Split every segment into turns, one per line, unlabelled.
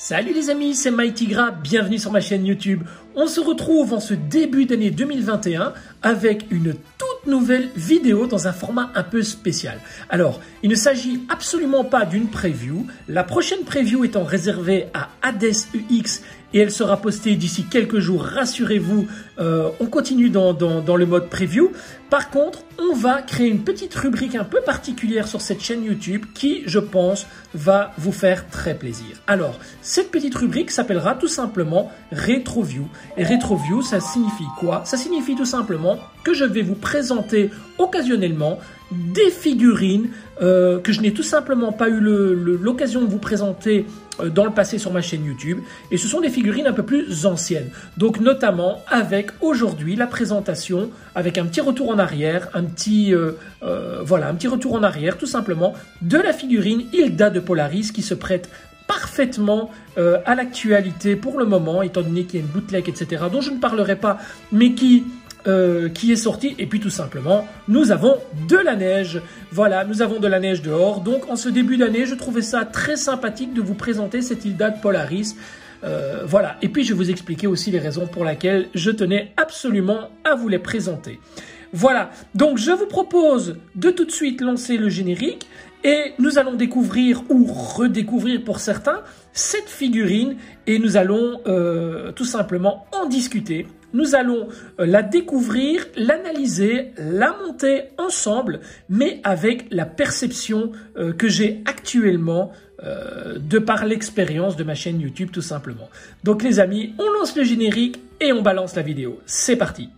Salut les amis, c'est Mightygra, bienvenue sur ma chaîne YouTube. On se retrouve en ce début d'année 2021 avec une toute nouvelle vidéo dans un format un peu spécial. Alors, il ne s'agit absolument pas d'une preview. La prochaine preview étant réservée à Hades UX et elle sera postée d'ici quelques jours, rassurez-vous, on continue dans le mode preview. Par contre, on va créer une petite rubrique un peu particulière sur cette chaîne YouTube qui, je pense, va vous faire très plaisir. Alors, cette petite rubrique s'appellera tout simplement Retroview. Et Retroview, ça signifie quoi? Ça signifie tout simplement que je vais vous présenter occasionnellement des figurines que je n'ai tout simplement pas eu l'occasion de vous présenter dans le passé sur ma chaîne YouTube. Et ce sont des figurines un peu plus anciennes. Donc notamment avec aujourd'hui la présentation avec un petit retour en arrière, un petit retour en arrière tout simplement de la figurine Hilda de Polaris qui se prête parfaitement à l'actualité pour le moment, étant donné qu'il y a une bootleg, etc., dont je ne parlerai pas, mais qui est sorti. Et puis tout simplement, nous avons de la neige. Voilà, nous avons de la neige dehors. Donc en ce début d'année, je trouvais ça très sympathique de vous présenter cette Hilda de Polaris. Voilà, et puis je vais vous expliquer aussi les raisons pour lesquelles je tenais absolument à vous les présenter. Voilà, donc je vous propose de tout de suite lancer le générique et nous allons découvrir ou redécouvrir pour certains cette figurine et nous allons tout simplement en discuter. Nous allons la découvrir, l'analyser, la monter ensemble, mais avec la perception que j'ai actuellement de par l'expérience de ma chaîne YouTube tout simplement. Donc les amis, on lance le générique et on balance la vidéo. C'est parti!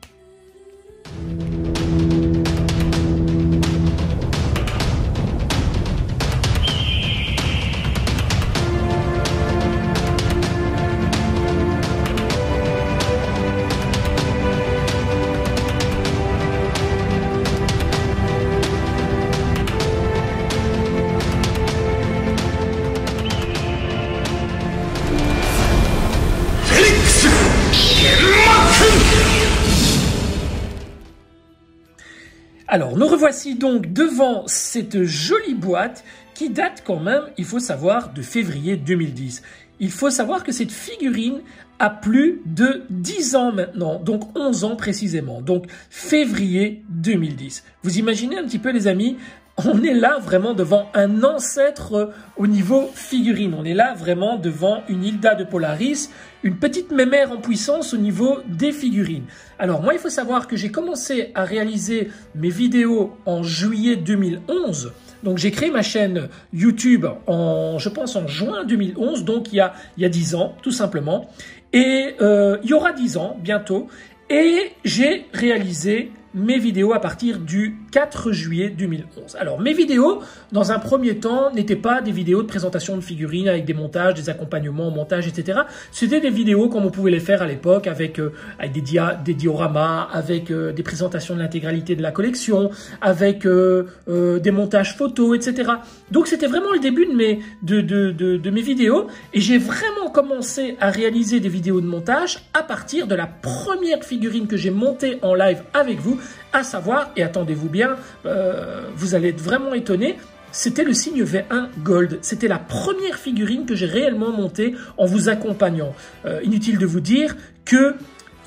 Alors, nous revoici donc devant cette jolie boîte qui date quand même, il faut savoir, de février 2010. Il faut savoir que cette figurine a plus de 10 ans maintenant, donc 11 ans précisément, donc février 2010. Vous imaginez un petit peu les amis, on est là vraiment devant un ancêtre au niveau figurine. On est là vraiment devant une Hilda de Polaris, une petite mémère en puissance au niveau des figurines. Alors moi, il faut savoir que j'ai commencé à réaliser mes vidéos en juillet 2011. Donc j'ai créé ma chaîne YouTube je pense en juin 2011, donc il y a 10 ans tout simplement. Et il y aura 10 ans bientôt. Et j'ai réalisé mes vidéos à partir du 4 juillet 2011. Alors, mes vidéos, dans un premier temps, n'étaient pas des vidéos de présentation de figurines avec des montages, des accompagnements, montage, etc. C'était des vidéos comme on pouvait les faire à l'époque avec des dioramas, avec des présentations de l'intégralité de la collection, avec des montages photos, etc. Donc, c'était vraiment le début de mes vidéos et j'ai vraiment commencé à réaliser des vidéos de montage à partir de la première figurine que j'ai montée en live avec vous, à savoir, et attendez-vous bien, vous allez être vraiment étonnés, c'était le signe V1 Gold. C'était la première figurine que j'ai réellement montée en vous accompagnant. Inutile de vous dire qu'il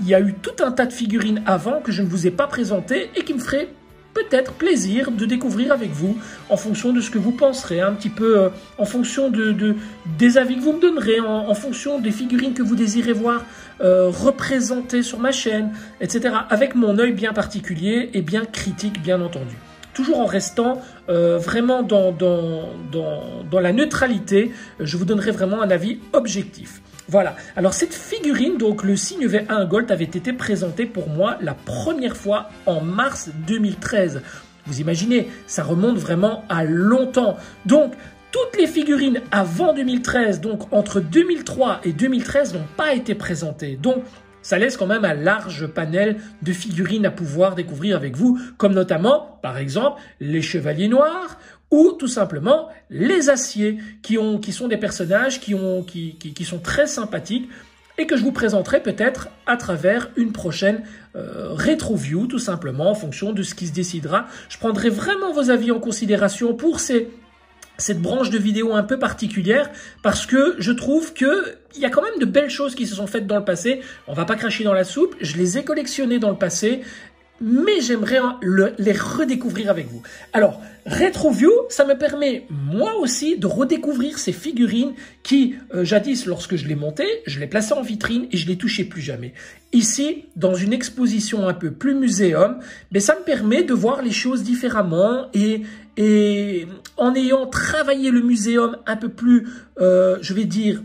y a eu tout un tas de figurines avant que je ne vous ai pas présentées et qui me feraient peut-être plaisir de découvrir avec vous en fonction de ce que vous penserez, un petit peu en fonction des avis que vous me donnerez, en fonction des figurines que vous désirez voir représentées sur ma chaîne, etc. Avec mon œil bien particulier et bien critique, bien entendu. Toujours en restant vraiment dans la neutralité, je vous donnerai vraiment un avis objectif. Voilà, alors cette figurine, donc le signe V1 Gold, avait été présentée pour moi la première fois en mars 2013. Vous imaginez, ça remonte vraiment à longtemps. Donc, toutes les figurines avant 2013, donc entre 2003 et 2013, n'ont pas été présentées. Donc, ça laisse quand même un large panel de figurines à pouvoir découvrir avec vous, comme notamment, par exemple, les Chevaliers Noirs ou tout simplement les Aciers, qui sont des personnages qui sont très sympathiques et que je vous présenterai peut-être à travers une prochaine rétro-view, tout simplement, en fonction de ce qui se décidera. Je prendrai vraiment vos avis en considération pour ces cette branche de vidéo un peu particulière parce que je trouve que il y a quand même de belles choses qui se sont faites dans le passé. On va pas cracher dans la soupe, je les ai collectionnées dans le passé, mais j'aimerais les redécouvrir avec vous. Alors, RetroView, ça me permet moi aussi de redécouvrir ces figurines qui, jadis, lorsque je les montais, je les plaçais en vitrine et je les touchais plus jamais. Ici, dans une exposition un peu plus muséum, mais ça me permet de voir les choses différemment et en ayant travaillé le muséum un peu plus, je vais dire,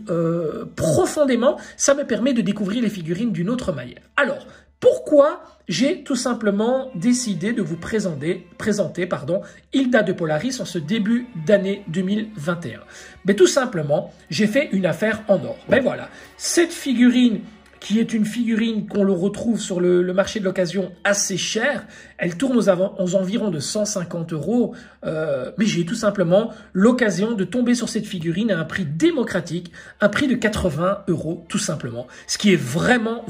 profondément, ça me permet de découvrir les figurines d'une autre manière. Alors, pourquoi j'ai tout simplement décidé de vous présenter Hilda de Polaris en ce début d'année 2021? Mais tout simplement, j'ai fait une affaire en or. Ben voilà, cette figurine qui est une figurine qu'on le retrouve sur le marché de l'occasion assez cher. Elle tourne aux environs de 150 €, mais j'ai tout simplement l'occasion de tomber sur cette figurine à un prix démocratique, un prix de 80 € tout simplement, ce qui est vraiment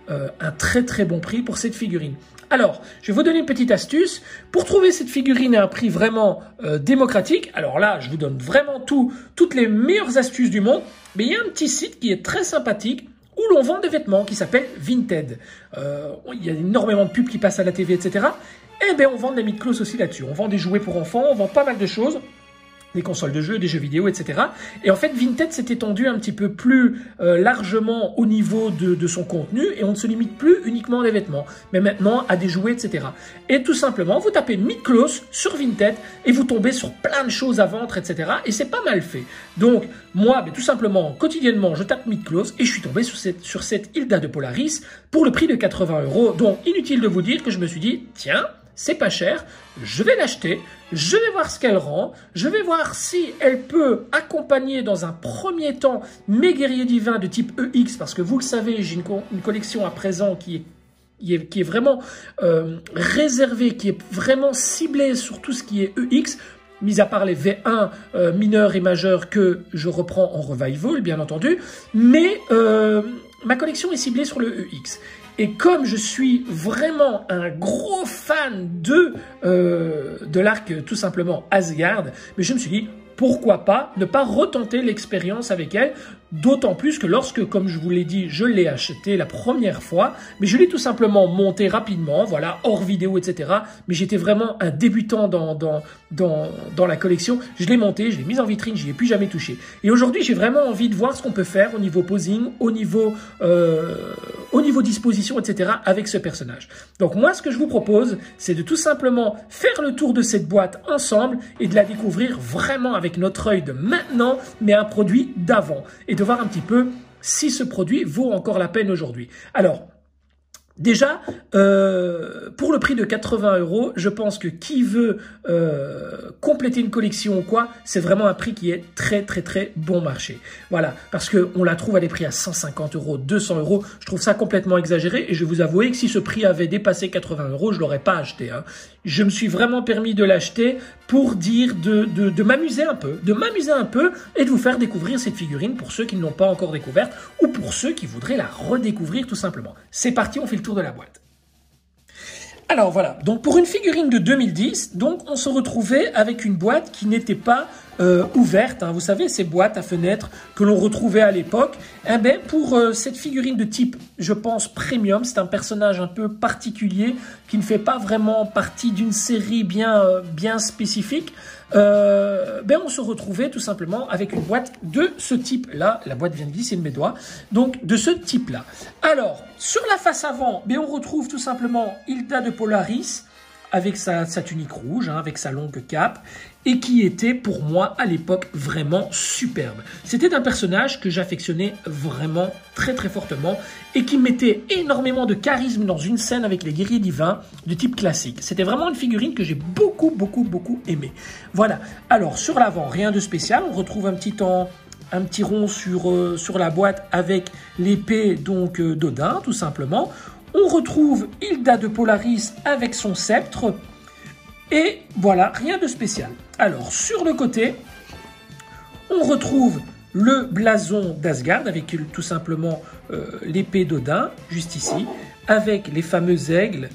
un très bon prix pour cette figurine. Alors, je vais vous donner une petite astuce. Pour trouver cette figurine à un prix vraiment démocratique, alors là, je vous donne vraiment toutes les meilleures astuces du monde, mais il y a un petit site qui est très sympathique où l'on vend des vêtements qui s'appelle Vinted. Il y a énormément de pubs qui passent à la TV, etc. Et bien, on vend des Midclose aussi là-dessus. On vend des jouets pour enfants, on vend pas mal de choses. Des consoles de jeux, des jeux vidéo, etc. Et en fait, Vinted s'est étendu un petit peu plus largement au niveau de son contenu et on ne se limite plus uniquement à des vêtements, mais maintenant à des jouets, etc. Et tout simplement, vous tapez Midclose sur Vinted et vous tombez sur plein de choses à vendre, etc. Et c'est pas mal fait. Donc, moi, tout simplement, quotidiennement, je tape Midclose et je suis tombé sur cette Hilda de Polaris pour le prix de 80 €. Donc, inutile de vous dire que je me suis dit, tiens, c'est pas cher, je vais l'acheter, je vais voir ce qu'elle rend, je vais voir si elle peut accompagner dans un premier temps mes guerriers divins de type EX, parce que vous le savez, j'ai une collection à présent qui est vraiment réservée, qui est vraiment ciblée sur tout ce qui est EX, mis à part les V1 mineurs et majeurs que je reprends en revival, bien entendu, mais ma collection est ciblée sur le EX. Et comme je suis vraiment un gros fan de l'arc tout simplement Asgard, mais je me suis dit, pourquoi pas ne pas retenter l'expérience avec elle, d'autant plus que lorsque, comme je vous l'ai dit, je l'ai acheté la première fois, mais je l'ai tout simplement monté rapidement, voilà, hors vidéo, etc. Mais j'étais vraiment un débutant dans la collection. Je l'ai monté, je l'ai mise en vitrine, j'y ai plus jamais touché. Et aujourd'hui, j'ai vraiment envie de voir ce qu'on peut faire au niveau posing, au niveau disposition, etc. avec ce personnage. Donc moi, ce que je vous propose, c'est de tout simplement faire le tour de cette boîte ensemble et de la découvrir vraiment avec notre œil de maintenant, mais un produit d'avant. Et de voir un petit peu si ce produit vaut encore la peine aujourd'hui. Alors, déjà, pour le prix de 80 €, je pense que qui veut compléter une collection ou quoi, c'est vraiment un prix qui est très bon marché. Voilà, parce qu'on la trouve à des prix à 150 €, 200 €. Je trouve ça complètement exagéré et je vais vous avouer que si ce prix avait dépassé 80 €, je l'aurais pas acheté. Hein. Je me suis vraiment permis de l'acheter pour dire de m'amuser un peu, et de vous faire découvrir cette figurine pour ceux qui ne l'ont pas encore découverte ou pour ceux qui voudraient la redécouvrir tout simplement. C'est parti, on fait le tour de la boîte. Alors voilà, donc pour une figurine de 2010, donc on se retrouvait avec une boîte qui n'était pas ouverte. Hein. Vous savez, ces boîtes à fenêtres que l'on retrouvait à l'époque. Eh ben, pour cette figurine de type, je pense, premium, c'est un personnage un peu particulier qui ne fait pas vraiment partie d'une série bien spécifique. Ben on se retrouvait tout simplement avec une boîte de ce type-là. La boîte vient de glisser de mes doigts. Donc, de ce type-là. Alors, sur la face avant, ben on retrouve tout simplement Hilda de Polaris avec sa tunique rouge, hein, avec sa longue cape, et qui était pour moi à l'époque vraiment superbe. C'était un personnage que j'affectionnais vraiment très fortement et qui mettait énormément de charisme dans une scène avec les guerriers divins de type classique. C'était vraiment une figurine que j'ai beaucoup aimé. Voilà, alors sur l'avant, rien de spécial, on retrouve un petit rond sur la boîte avec l'épée donc d'Odin tout simplement. On retrouve Hilda de Polaris avec son sceptre. Et voilà, rien de spécial. Alors, sur le côté, on retrouve le blason d'Asgard avec tout simplement l'épée d'Odin, juste ici, avec les fameux aigles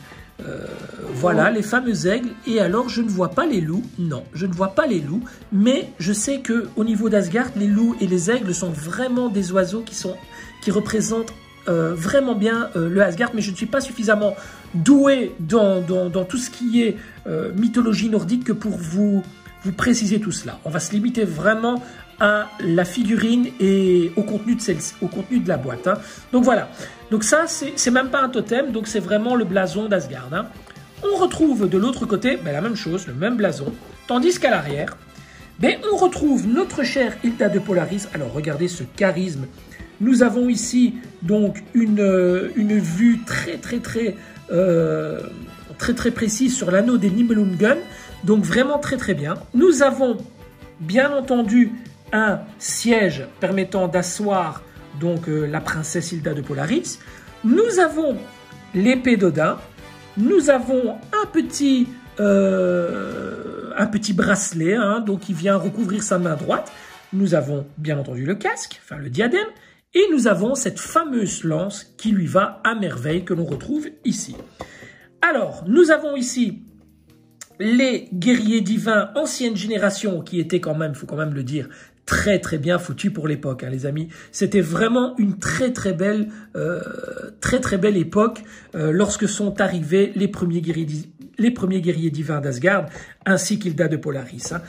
Voilà, les fameux aigles. Et alors, je ne vois pas les loups. Non, je ne vois pas les loups. Mais je sais qu'au niveau d'Asgard, les loups et les aigles sont vraiment des oiseaux qui représentent vraiment bien le Asgard. Mais je ne suis pas suffisamment doué dans tout ce qui est mythologie nordique que pour vous préciser tout cela. On va se limiter vraiment à la figurine et au contenu de la boîte. Hein. Donc voilà. Donc ça, c'est même pas un totem, donc c'est vraiment le blason d'Asgard. Hein. On retrouve de l'autre côté la même chose, le même blason, tandis qu'à l'arrière, on retrouve notre chère Hilda de Polaris. Alors regardez ce charisme. Nous avons ici donc une vue très précise sur l'anneau des Nibelungen, donc vraiment très bien. Nous avons bien entendu un siège permettant d'asseoir donc la princesse Hilda de Polaris. Nous avons l'épée d'Odin. Nous avons un petit bracelet donc qui vient recouvrir sa main droite. Nous avons bien entendu le casque, enfin le diadème. Et nous avons cette fameuse lance qui lui va à merveille que l'on retrouve ici. Alors, nous avons ici les guerriers divins ancienne génération qui étaient quand même, il faut quand même le dire, très bien foutus pour l'époque, hein, les amis. C'était vraiment une très belle époque lorsque sont arrivés les premiers guerriers divins d'Asgard ainsi qu'Hilda de Polaris. Hein.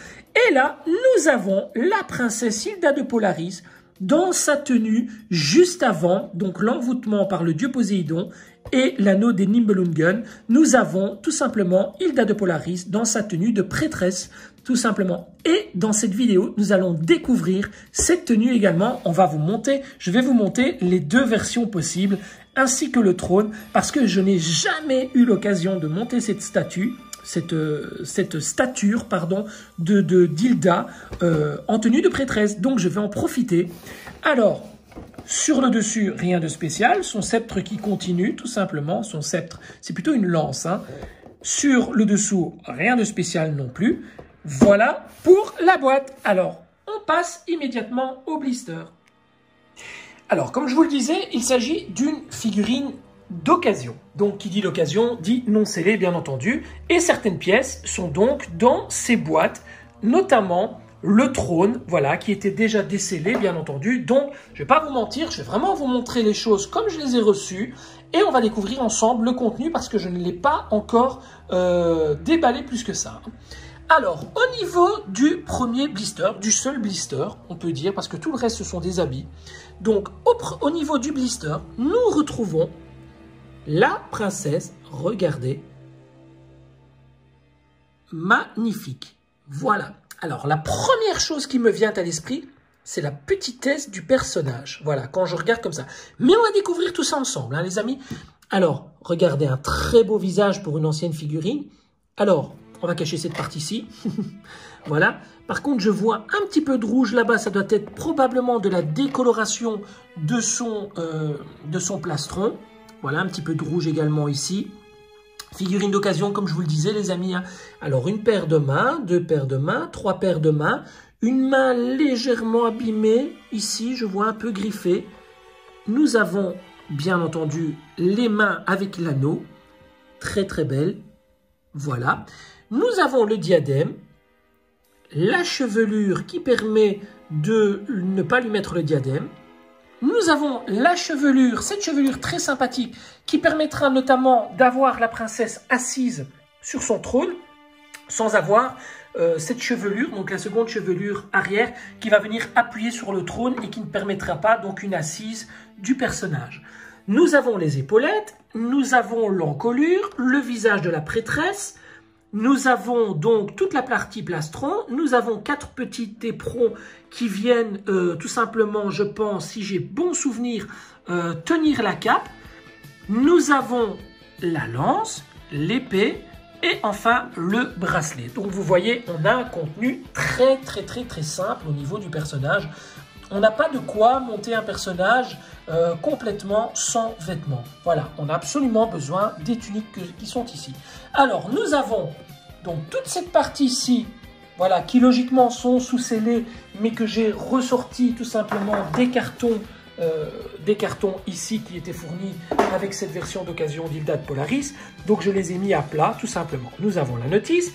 Et là, nous avons la princesse Hilda de Polaris dans sa tenue juste avant, donc l'envoûtement par le dieu Poséidon et l'anneau des Nibelungen. Nous avons tout simplement Hilda de Polaris dans sa tenue de prêtresse, tout simplement. Et dans cette vidéo, nous allons découvrir cette tenue également. Je vais vous monter les deux versions possibles, ainsi que le trône, parce que je n'ai jamais eu l'occasion de monter cette statue. Cette stature d'Hilda en tenue de prêtresse. Donc je vais en profiter. Alors, sur le dessus, rien de spécial. Son sceptre qui continue, tout simplement. Son sceptre, c'est plutôt une lance. Hein. Sur le dessous, rien de spécial non plus. Voilà pour la boîte. Alors, on passe immédiatement au blister. Alors, comme je vous le disais, il s'agit d'une figurine d'occasion. Donc, qui dit d'occasion, dit non scellé, bien entendu. Et certaines pièces sont donc dans ces boîtes, notamment le trône, voilà, qui était déjà décellé, bien entendu. Donc, je ne vais pas vous mentir, je vais vraiment vous montrer les choses comme je les ai reçues. Et on va découvrir ensemble le contenu parce que je ne l'ai pas encore déballé plus que ça. Alors, au niveau du premier blister, du seul blister, on peut dire, parce que tout le reste, ce sont des habits. Donc, au niveau du blister, nous retrouvons la princesse, regardez, magnifique. Voilà. Alors, la première chose qui me vient à l'esprit, c'est la petitesse du personnage. Voilà, quand je regarde comme ça. Mais on va découvrir tout ça ensemble, hein, les amis. Alors, regardez, un très beau visage pour une ancienne figurine. Alors, on va cacher cette partie-ci. Voilà. Par contre, je vois un petit peu de rouge là-bas. Ça doit être probablement de la décoloration de son plastron. Voilà, un petit peu de rouge également ici. Figurine d'occasion, comme je vous le disais, les amis. Hein. Alors, une paire de mains, deux paires de mains, trois paires de mains. Une main légèrement abîmée. Ici, je vois un peu griffée. Nous avons, bien entendu, les mains avec l'anneau. Très belle. Voilà. Nous avons le diadème. La chevelure qui permet de ne pas lui mettre le diadème. Nous avons la chevelure, cette chevelure très sympathique qui permettra notamment d'avoir la princesse assise sur son trône sans avoir cette chevelure, donc la seconde chevelure arrière qui va venir appuyer sur le trône et qui ne permettra pas donc une assise du personnage. Nous avons les épaulettes, nous avons l'encolure, le visage de la prêtresse. Nous avons donc toute la partie plastron, nous avons 4 petits éperons qui viennent tout simplement, je pense, si j'ai bon souvenir, tenir la cape. Nous avons la lance, l'épée et enfin le bracelet. Donc vous voyez, on a un contenu très simple au niveau du personnage. On n'a pas de quoi monter un personnage complètement sans vêtements. Voilà, on a absolument besoin des tuniques qui sont ici. Alors, nous avons donc toute cette partie ici, voilà, qui logiquement sont sous scellés, mais que j'ai ressorti tout simplement des cartons des cartons ici qui étaient fournis avec cette version d'occasion d'Hilda de Polaris. Donc je les ai mis à plat tout simplement. Nous avons la notice,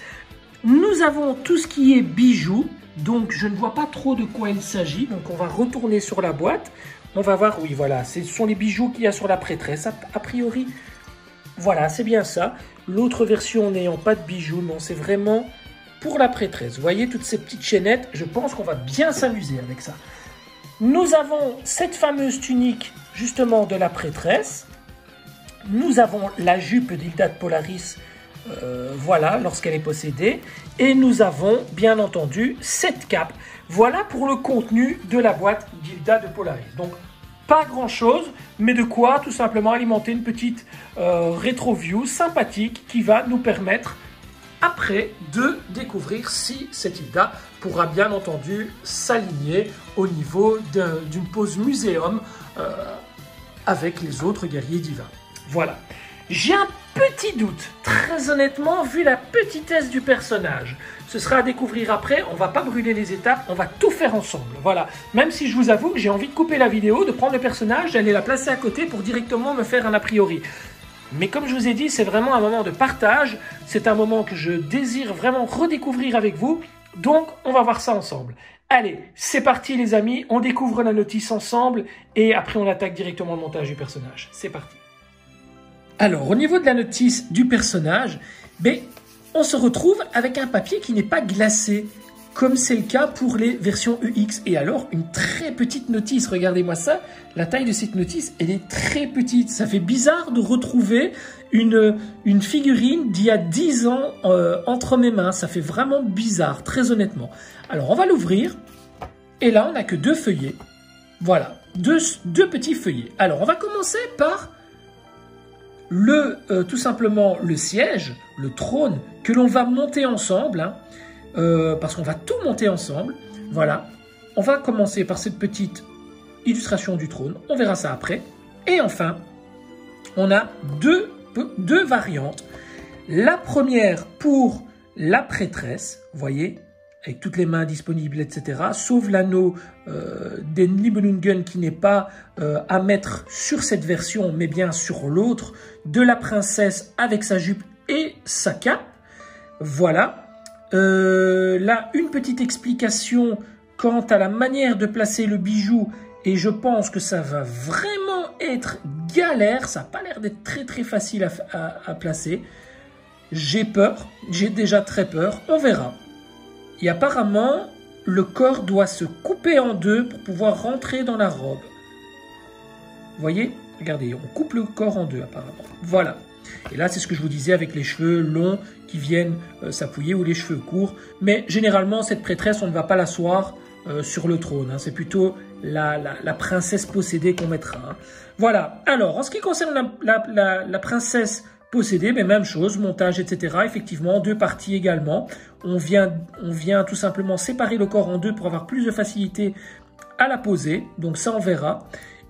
nous avons tout ce qui est bijoux. Donc je ne vois pas trop de quoi il s'agit. Donc on va retourner sur la boîte. On va voir, oui voilà, ce sont les bijoux qu'il y a sur la prêtresse a priori. Voilà, c'est bien ça. L'autre version n'ayant pas de bijoux, non, c'est vraiment pour la prêtresse. Vous voyez toutes ces petites chaînettes, je pense qu'on va bien s'amuser avec ça. Nous avons cette fameuse tunique justement de la prêtresse. Nous avons la jupe d'Hilda de Polaris, voilà, lorsqu'elle est possédée. Et nous avons bien entendu cette cape. Voilà pour le contenu de la boîte d'Hilda de Polaris. Donc pas grand chose, mais de quoi tout simplement alimenter une petite rétro-view sympathique qui va nous permettre après de découvrir si cette Hilda pourra bien entendu s'aligner au niveau d'une pose muséum avec les autres guerriers divins. Voilà. J'ai un petit doute, très honnêtement, vu la petitesse du personnage. Ce sera à découvrir après, on va pas brûler les étapes, on va tout faire ensemble. Voilà. Même si je vous avoue que j'ai envie de couper la vidéo, de prendre le personnage, d'aller la placer à côté pour directement me faire un a priori. Mais comme je vous ai dit, c'est vraiment un moment de partage, c'est un moment que je désire vraiment redécouvrir avec vous, donc on va voir ça ensemble. Allez, c'est parti les amis, on découvre la notice ensemble et après on attaque directement le montage du personnage. C'est parti. Alors, au niveau de la notice du personnage, on se retrouve avec un papier qui n'est pas glacé, comme c'est le cas pour les versions UX. Et alors, une très petite notice, regardez-moi ça, la taille de cette notice, elle est très petite. Ça fait bizarre de retrouver une figurine d'il y a 10 ans entre mes mains. Ça fait vraiment bizarre, très honnêtement. Alors, on va l'ouvrir, et là, on n'a que 2 feuillets. Voilà, deux petits feuillets. Alors, on va commencer par tout simplement le siège, le trône, que l'on va monter ensemble, hein, parce qu'on va tout monter ensemble. Voilà, on va commencer par cette petite illustration du trône, on verra ça après. Et enfin, on a deux variantes. La première pour la prêtresse, vous voyez, avec toutes les mains disponibles, etc. Sauf l'anneau des Nibelungen qui n'est pas à mettre sur cette version, mais bien sur l'autre, de la princesse avec sa jupe et sa cape. Voilà. Là, une petite explication quant à la manière de placer le bijou, et je pense que ça va vraiment être galère. Ça n'a pas l'air d'être très facile à placer. J'ai peur, j'ai déjà très peur, on verra. Et apparemment, le corps doit se couper en deux pour pouvoir rentrer dans la robe. Vous voyez? Regardez, on coupe le corps en deux apparemment. Voilà. Et là, c'est ce que je vous disais avec les cheveux longs qui viennent s'appuyer ou les cheveux courts. Mais généralement, cette prêtresse, on ne va pas l'asseoir sur le trône. Hein. C'est plutôt la princesse possédée qu'on mettra. Hein. Voilà. Alors, en ce qui concerne la princesse possédée, mais même chose, montage, etc. Effectivement, 2 parties également. On vient tout simplement séparer le corps en 2 pour avoir plus de facilité à la poser. Donc ça, on verra.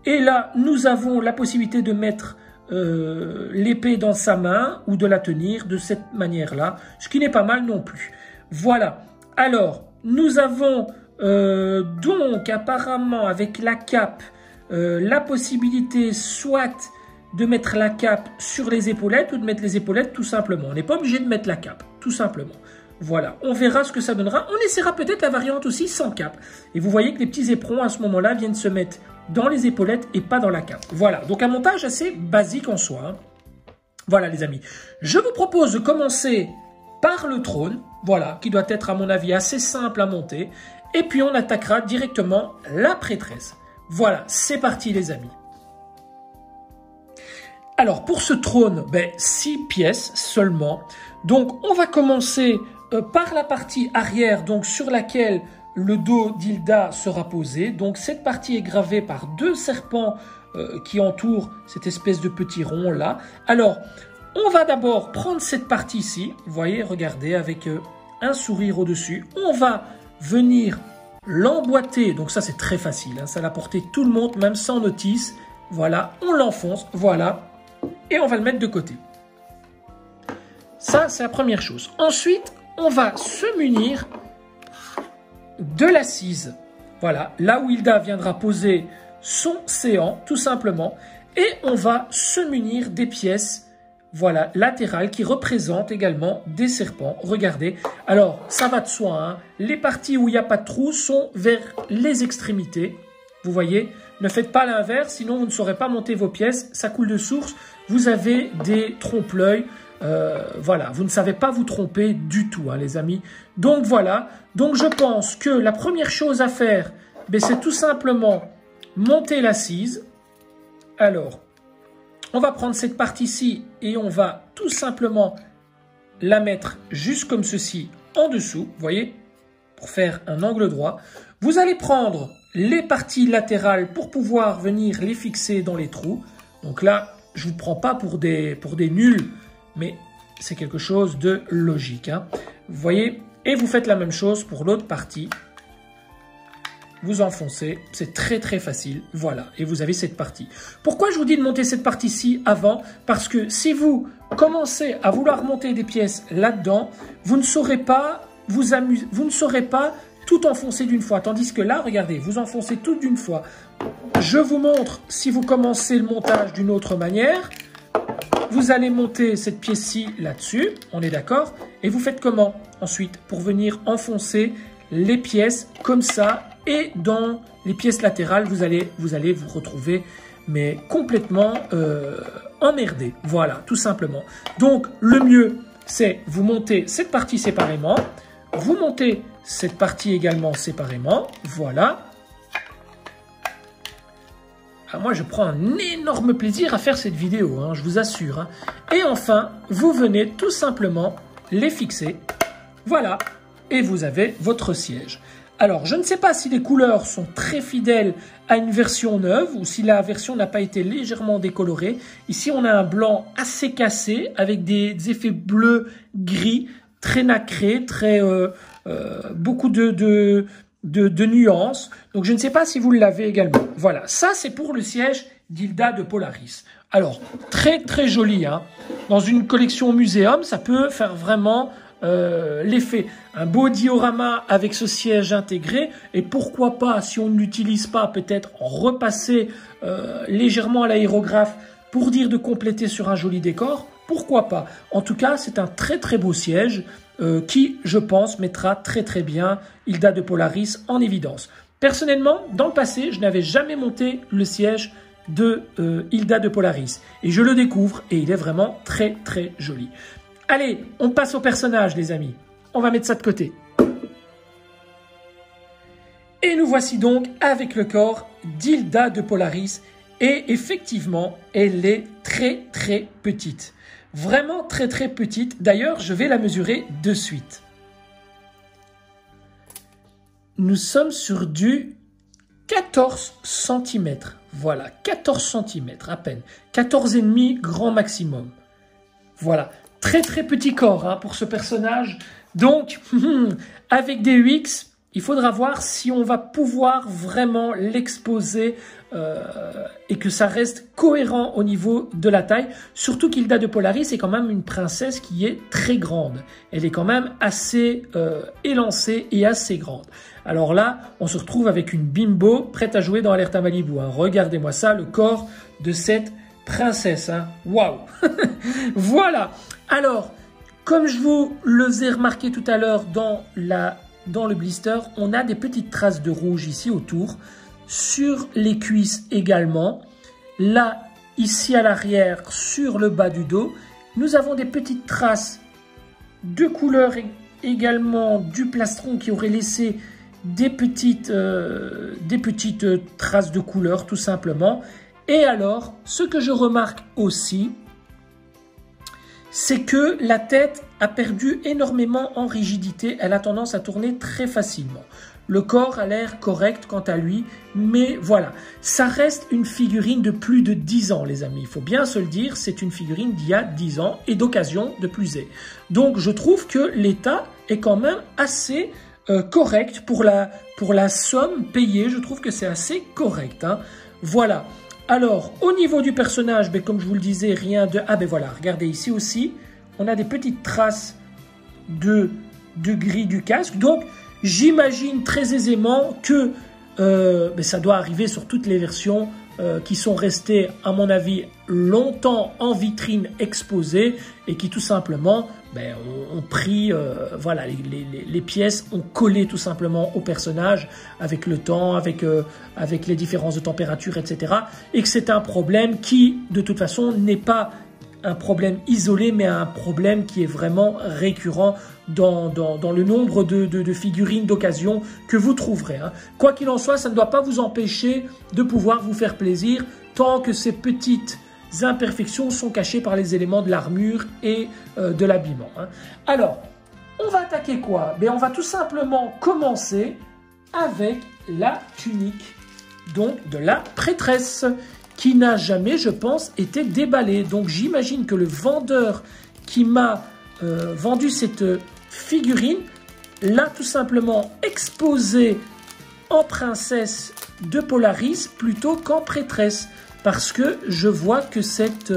Et là, nous avons la possibilité de mettre l'épée dans sa main ou de la tenir de cette manière-là, ce qui n'est pas mal non plus. Voilà. Alors, nous avons donc apparemment avec la cape la possibilité soit de mettre la cape sur les épaulettes ou de mettre les épaulettes tout simplement. On n'est pas obligé de mettre la cape, tout simplement. Voilà, on verra ce que ça donnera. On essaiera peut-être la variante aussi sans cape. Et vous voyez que les petits éperons à ce moment-là viennent se mettre dans les épaulettes et pas dans la cape. Voilà, donc un montage assez basique en soi. Hein. Voilà les amis, je vous propose de commencer par le trône, voilà, qui doit être à mon avis assez simple à monter. Et puis on attaquera directement la prêtresse. Voilà, c'est parti les amis. Alors pour ce trône, 6 pièces seulement. Donc on va commencer par la partie arrière, donc sur laquelle le dos d'Hilda sera posé. Donc cette partie est gravée par 2 serpents qui entourent cette espèce de petit rond là. Alors on va d'abord prendre cette partie ici, vous voyez, regardez, avec un sourire au-dessus. On va venir l'emboîter, donc ça c'est très facile, hein, ça l'a porté tout le monde, même sans notice. Voilà, on l'enfonce, voilà. Et on va le mettre de côté. Ça, c'est la première chose. Ensuite, on va se munir de l'assise. Voilà, là où Hilda viendra poser son séant, tout simplement. Et on va se munir des pièces, voilà, latérales qui représentent également des serpents. Regardez, alors ça va de soi, hein. Les parties où il n'y a pas de trou sont vers les extrémités. Vous voyez, ne faites pas l'inverse, sinon vous ne saurez pas monter vos pièces, ça coule de source. Vous avez des trompe-l'œil. Voilà, vous ne savez pas vous tromper du tout, hein, les amis. Donc voilà, donc je pense que la première chose à faire, ben, c'est tout simplement monter l'assise. Alors, on va prendre cette partie-ci et on va tout simplement la mettre juste comme ceci en dessous, vous voyez, pour faire un angle droit. Vous allez prendre les parties latérales pour pouvoir venir les fixer dans les trous. Donc là, je ne vous prends pas pour des nuls, mais c'est quelque chose de logique, hein. Vous voyez, et vous faites la même chose pour l'autre partie. Vous enfoncez, c'est très très facile, voilà, et vous avez cette partie. Pourquoi je vous dis de monter cette partie-ci avant? Parce que si vous commencez à vouloir monter des pièces là-dedans, vous ne saurez pas vous ne saurez pas tout enfoncer d'une fois. Tandis que là, regardez, vous enfoncez tout d'une fois. Je vous montre si vous commencez le montage d'une autre manière. Vous allez monter cette pièce-ci là-dessus, on est d'accord? Et vous faites comment ensuite pour venir enfoncer les pièces comme ça? Et dans les pièces latérales, vous allez vous retrouver mais complètement emmerdé. Voilà, tout simplement. Donc, le mieux, c'est vous montez cette partie séparément. Vous montez cette partie également séparément. Voilà. Alors moi, je prends un énorme plaisir à faire cette vidéo, hein, je vous assure, hein. Et enfin, vous venez tout simplement les fixer. Voilà. Et vous avez votre siège. Alors, je ne sais pas si les couleurs sont très fidèles à une version neuve ou si la version n'a pas été légèrement décolorée. Ici, on a un blanc assez cassé avec des effets bleus, gris, très nacrés, très beaucoup de nuances. Donc, je ne sais pas si vous l'avez également. Voilà, ça, c'est pour le siège d'Hilda de Polaris. Alors, très, très joli, hein. Dans une collection muséum, ça peut faire vraiment l'effet. Un beau diorama avec ce siège intégré, et pourquoi pas, si on ne l'utilise pas, peut-être repasser légèrement à l'aérographe pour dire de compléter sur un joli décor, pourquoi pas. En tout cas, c'est un très très beau siège qui, je pense, mettra très très bien Hilda de Polaris en évidence. Personnellement, dans le passé, je n'avais jamais monté le siège de Hilda de Polaris, et je le découvre, et il est vraiment très très joli. Allez, on passe au personnage, les amis. On va mettre ça de côté. Et nous voici donc avec le corps d'Hilda de Polaris. Et effectivement, elle est très très petite. Vraiment très très petite. D'ailleurs, je vais la mesurer de suite. Nous sommes sur du 14 cm. Voilà, 14 cm à peine. 14,5 grand maximum. Voilà. Très très petit corps, hein, pour ce personnage. Donc, avec des UX, il faudra voir si on va pouvoir vraiment l'exposer et que ça reste cohérent au niveau de la taille. Surtout qu'Hilda de Polaris est quand même une princesse qui est très grande. Elle est quand même assez élancée et assez grande. Alors là, on se retrouve avec une bimbo prête à jouer dans Alerte à Malibu, hein. Regardez-moi ça, le corps de cette princesse, hein. Waouh. Voilà. Alors, comme je vous le ai remarqué tout à l'heure dans le blister, on a des petites traces de rouge ici autour, sur les cuisses également. Là, ici à l'arrière, sur le bas du dos, nous avons des petites traces de couleur également du plastron qui aurait laissé des petites traces de couleur tout simplement. Et alors, ce que je remarque aussi, c'est que la tête a perdu énormément en rigidité. Elle a tendance à tourner très facilement. Le corps a l'air correct quant à lui, mais voilà. Ça reste une figurine de plus de 10 ans, les amis. Il faut bien se le dire, c'est une figurine d'il y a 10 ans et d'occasion de plus est. Donc, je trouve que l'état est quand même assez correct pour la somme payée. Je trouve que c'est assez correct, hein. Voilà. Alors, au niveau du personnage, ben, comme je vous le disais, rien de... Ah ben voilà, regardez ici aussi, on a des petites traces de gris du casque. Donc, j'imagine très aisément que mais ça doit arriver sur toutes les versions qui sont restées, à mon avis, longtemps en vitrine exposées et qui tout simplement ont pris, voilà, les pièces ont collé tout simplement au personnage avec le temps, avec les différences de température, etc. Et que c'est un problème qui, de toute façon, n'est pas un problème isolé, mais un problème qui est vraiment récurrent dans le nombre de figurines d'occasion que vous trouverez. Hein. Quoi qu'il en soit, ça ne doit pas vous empêcher de pouvoir vous faire plaisir tant que ces petites imperfections sont cachées par les éléments de l'armure et de l'habillement. Hein. Alors, on va attaquer quoi? On va tout simplement commencer avec la tunique, donc de la prêtresse, qui n'a jamais, je pense, été déballée. Donc j'imagine que le vendeur qui m'a vendu cette figurine l'a tout simplement exposée en princesse de Polaris plutôt qu'en prêtresse, parce que je vois que cette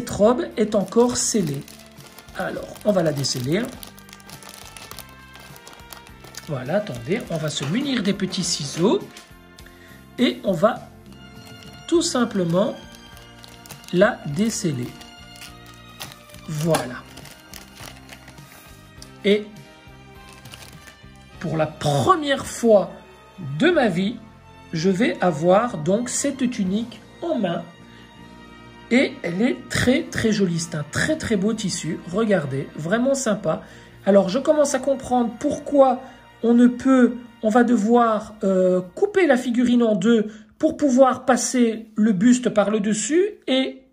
robe est encore scellée. Alors, on va la desceller. Voilà, attendez, on va se munir des petits ciseaux et on va tout simplement la desceller. Voilà. Et pour la première fois de ma vie, je vais avoir donc cette tunique en main. Et elle est très très jolie. C'est un très très beau tissu. Regardez, vraiment sympa. Alors je commence à comprendre pourquoi on va devoir couper la figurine en deux pour pouvoir passer le buste par le dessus et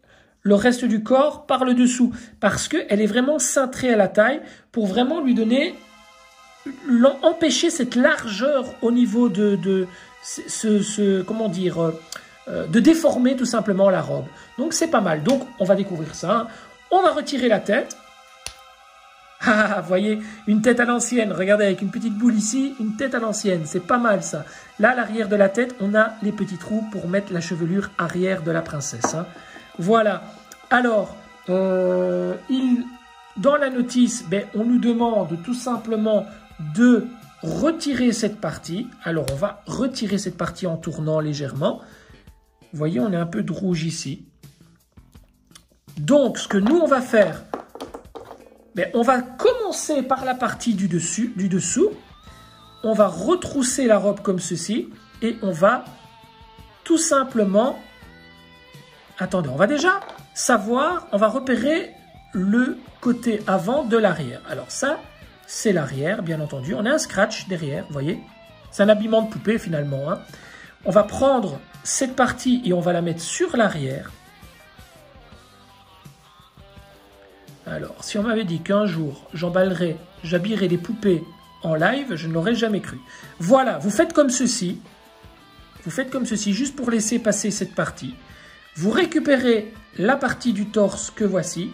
le reste du corps par le dessous. Parce qu'elle est vraiment cintrée à la taille pour vraiment lui donner, empêcher cette largeur au niveau de déformer tout simplement la robe. Donc c'est pas mal. Donc on va découvrir ça. On va retirer la tête. Ah, vous voyez, une tête à l'ancienne. Regardez, avec une petite boule ici, une tête à l'ancienne. C'est pas mal, ça. Là, à l'arrière de la tête, on a les petits trous pour mettre la chevelure arrière de la princesse. Hein. Voilà. Alors, dans la notice, on nous demande tout simplement de retirer cette partie. Alors, on va retirer cette partie en tournant légèrement. Vous voyez, on a un peu de rouge ici. Donc, ce que nous, on va faire... on va commencer par la partie du dessous. On va retrousser la robe comme ceci. Et on va tout simplement... Attendez, on va déjà savoir, on va repérer le côté avant de l'arrière. Alors ça, c'est l'arrière, bien entendu. On a un scratch derrière, vous voyez. C'est un habillement de poupée finalement. Hein. On va prendre cette partie et on va la mettre sur l'arrière. Alors, si on m'avait dit qu'un jour, j'habillerais des poupées en live, je ne l'aurais jamais cru. Voilà, vous faites comme ceci. Vous faites comme ceci, juste pour laisser passer cette partie. Vous récupérez la partie du torse que voici.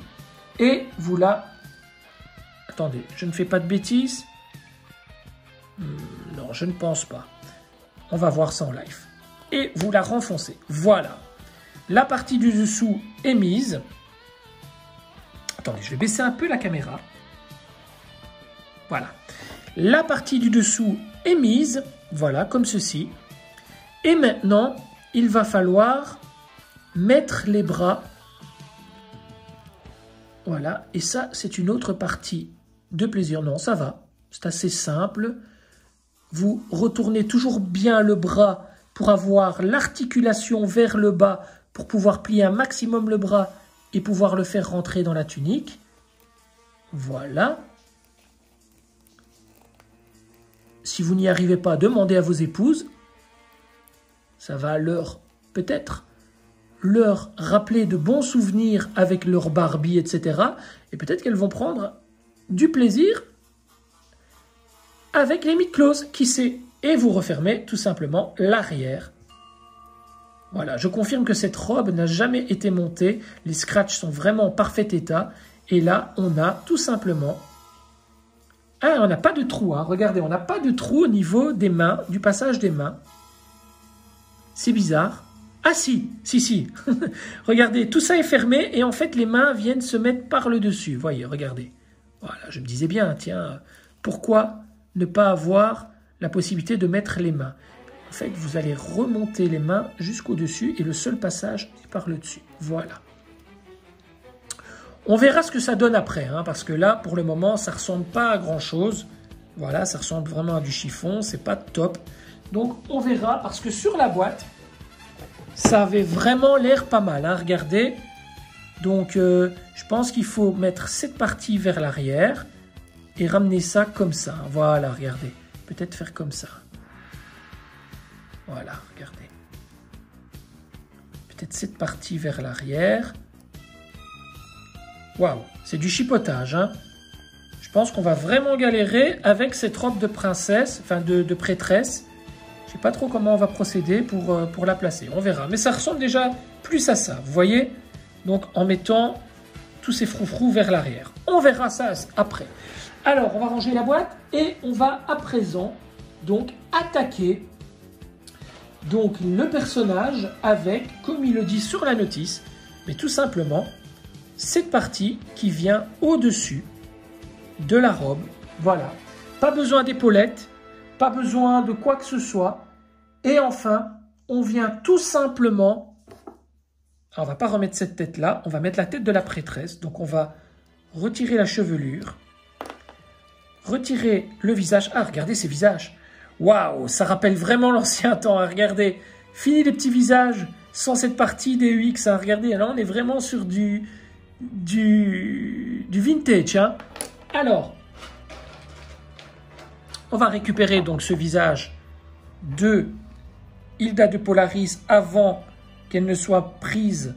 Et vous la... Attendez, je ne fais pas de bêtises. Non, je ne pense pas. On va voir ça en live. Et vous la renfoncez. Voilà. La partie du dessous est mise. Attendez, je vais baisser un peu la caméra. Voilà. La partie du dessous est mise. Voilà, comme ceci. Et maintenant, il va falloir mettre les bras. Voilà. Et ça, c'est une autre partie de plaisir. Non, ça va. C'est assez simple. Vous retournez toujours bien le bras pour avoir l'articulation vers le bas pour pouvoir plier un maximum le bras et pouvoir le faire rentrer dans la tunique. Voilà. Si vous n'y arrivez pas, demandez à vos épouses. Ça va peut-être leur rappeler de bons souvenirs avec leur Barbie, etc. Et peut-être qu'elles vont prendre du plaisir avec les mid-close, qui sait. Et vous refermez tout simplement l'arrière. Voilà, je confirme que cette robe n'a jamais été montée. Les scratchs sont vraiment en parfait état. Et là, on a tout simplement... Ah, on n'a pas de trou, hein. Regardez, on n'a pas de trou au niveau des mains, du passage des mains. C'est bizarre. Ah si. Regardez, tout ça est fermé et en fait, les mains viennent se mettre par le dessus. Voyez, regardez. Voilà, je me disais bien, tiens, pourquoi ne pas avoir la possibilité de mettre les mains? fait, vous allez remonter les mains jusqu'au-dessus et le seul passage est par le dessus. Voilà. On verra ce que ça donne après, hein, parce que là, pour le moment, ça ne ressemble pas à grand-chose. Voilà, ça ressemble vraiment à du chiffon, c'est pas top. Donc, on verra, parce que sur la boîte, ça avait vraiment l'air pas mal, hein, regardez. Donc, je pense qu'il faut mettre cette partie vers l'arrière et ramener ça comme ça. Voilà, regardez. Peut-être faire comme ça. Voilà, regardez. Peut-être cette partie vers l'arrière. Waouh, c'est du chipotage, hein. Je pense qu'on va vraiment galérer avec cette robe de princesse, enfin de prêtresse. Je ne sais pas trop comment on va procéder pour la placer. On verra. Mais ça ressemble déjà plus à ça, vous voyez? Donc, en mettant tous ces froufrous vers l'arrière. On verra ça après. Alors, on va ranger la boîte et on va à présent donc attaquer donc le personnage avec, comme il le dit sur la notice, mais tout simplement cette partie qui vient au-dessus de la robe. Voilà. Pas besoin d'épaulettes, pas besoin de quoi que ce soit. Et enfin, on vient tout simplement... Alors, on ne va pas remettre cette tête-là, on va mettre la tête de la prêtresse. Donc, on va retirer la chevelure, retirer le visage. Ah, regardez ces visages. Waouh, ça rappelle vraiment l'ancien temps. Hein, regardez, fini les petits visages sans cette partie des UX. Hein, regardez, là, on est vraiment sur du vintage. Hein. Alors, on va récupérer donc ce visage de Hilda de Polaris avant qu'elle ne soit prise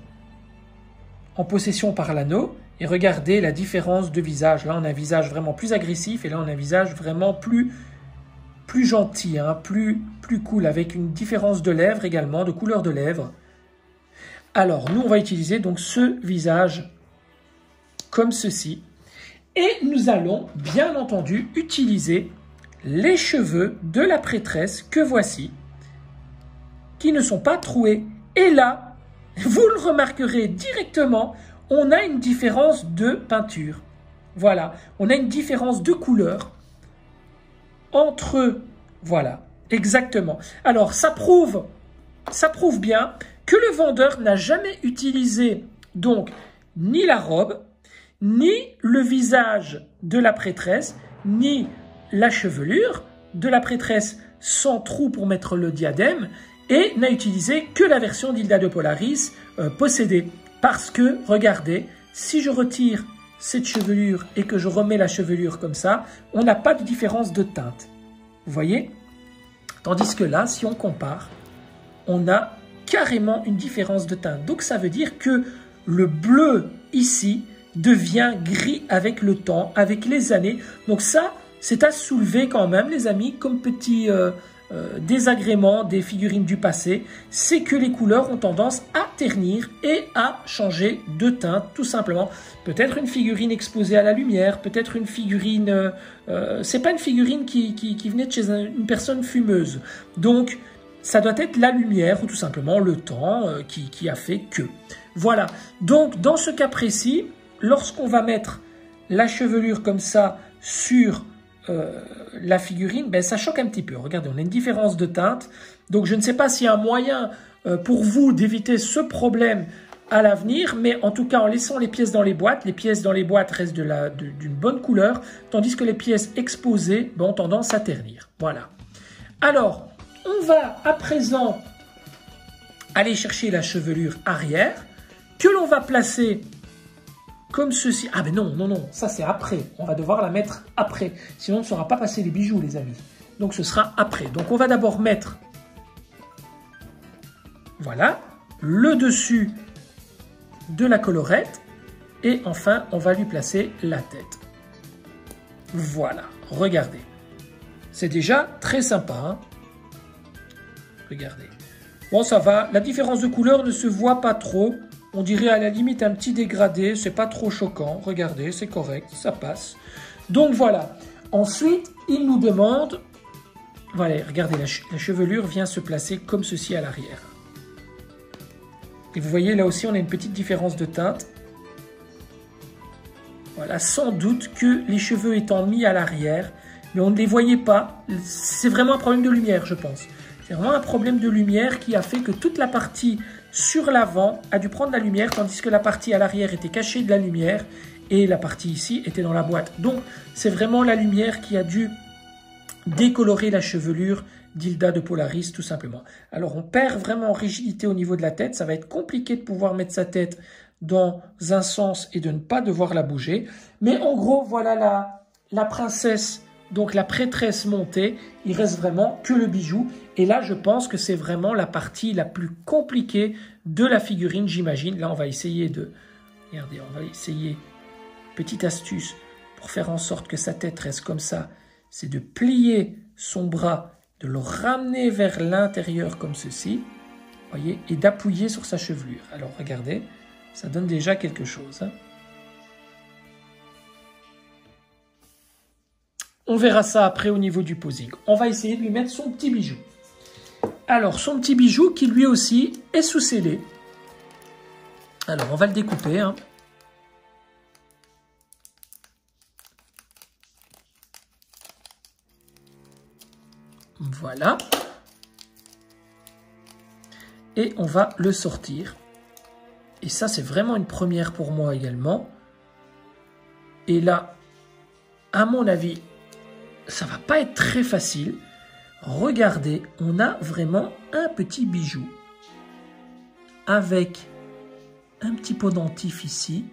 en possession par l'anneau. Et regardez la différence de visage. Là, on a un visage vraiment plus agressif et là, on a un visage vraiment plus gentil, hein, plus cool, avec une différence de lèvres également, de couleur de lèvres. Alors, nous, on va utiliser donc ce visage comme ceci. Et nous allons, bien entendu, utiliser les cheveux de la prêtresse que voici, qui ne sont pas troués. Et là, vous le remarquerez directement, on a une différence de peinture. Voilà, on a une différence de couleur entre eux. Voilà, exactement. Alors, ça prouve bien que le vendeur n'a jamais utilisé donc ni la robe, ni le visage de la prêtresse, ni la chevelure de la prêtresse sans trou pour mettre le diadème, et n'a utilisé que la version d'Hilda de Polaris possédée. Parce que, regardez, si je retire cette chevelure et que je remets la chevelure comme ça, on n'a pas de différence de teinte. Vous voyez? Tandis que là, si on compare, on a carrément une différence de teinte. Donc ça veut dire que le bleu ici devient gris avec le temps, avec les années. Donc ça, c'est à soulever quand même, les amis, comme petit... désagrément des figurines du passé, c'est que les couleurs ont tendance à ternir et à changer de teinte, tout simplement. Peut-être une figurine exposée à la lumière, peut-être une figurine... c'est pas une figurine qui venait de chez une personne fumeuse. Donc, ça doit être la lumière ou tout simplement le temps qui a fait que. Voilà. Donc, dans ce cas précis, lorsqu'on va mettre la chevelure comme ça sur... la figurine, ben, ça choque un petit peu. Regardez, on a une différence de teinte. Donc, je ne sais pas s'il y a un moyen pour vous d'éviter ce problème à l'avenir, mais en tout cas, en laissant les pièces dans les boîtes restent d'une bonne couleur, tandis que les pièces exposées ont tendance à ternir. Voilà. Alors, on va à présent aller chercher la chevelure arrière, que l'on va placer... comme ceci. Ah mais non, ça c'est après. On va devoir la mettre après. Sinon on ne saura pas passer les bijoux, les amis. Donc ce sera après. Donc on va d'abord mettre, voilà, le dessus de la collerette. Et enfin, on va lui placer la tête. Voilà, regardez. C'est déjà très sympa. Hein, regardez. Bon, ça va. La différence de couleur ne se voit pas trop. On dirait à la limite un petit dégradé, c'est pas trop choquant. Regardez, c'est correct, ça passe. Donc voilà. Ensuite, il nous demande... Voilà, regardez, la chevelure vient se placer comme ceci à l'arrière. Et vous voyez, là aussi, on a une petite différence de teinte. Voilà, sans doute que les cheveux étant mis à l'arrière, mais on ne les voyait pas. C'est vraiment un problème de lumière, je pense. C'est vraiment un problème de lumière qui a fait que toute la partie sur l'avant a dû prendre la lumière, tandis que la partie à l'arrière était cachée de la lumière et la partie ici était dans la boîte. Donc, c'est vraiment la lumière qui a dû décolorer la chevelure d'Hilda de Polaris, tout simplement. Alors, on perd vraiment en rigidité au niveau de la tête. Ça va être compliqué de pouvoir mettre sa tête dans un sens et de ne pas devoir la bouger. Mais en gros, voilà la princesse, donc la prêtresse montée. Il reste vraiment que le bijou. Et là, je pense que c'est vraiment la partie la plus compliquée de la figurine, j'imagine. Là, on va essayer de... Regardez, on va essayer... Petite astuce pour faire en sorte que sa tête reste comme ça, c'est de plier son bras, de le ramener vers l'intérieur comme ceci, voyez, et d'appuyer sur sa chevelure. Alors, regardez, ça donne déjà quelque chose. Hein. On verra ça après au niveau du posing. On va essayer de lui mettre son petit bijou. Alors, son petit bijou qui lui aussi est sous-scellé. Alors, on va le découper. Hein. Voilà. Et on va le sortir. Et ça, c'est vraiment une première pour moi également. Et là, à mon avis, ça va pas être très facile. Regardez, on a vraiment un petit bijou. Avec un petit pendentif ici.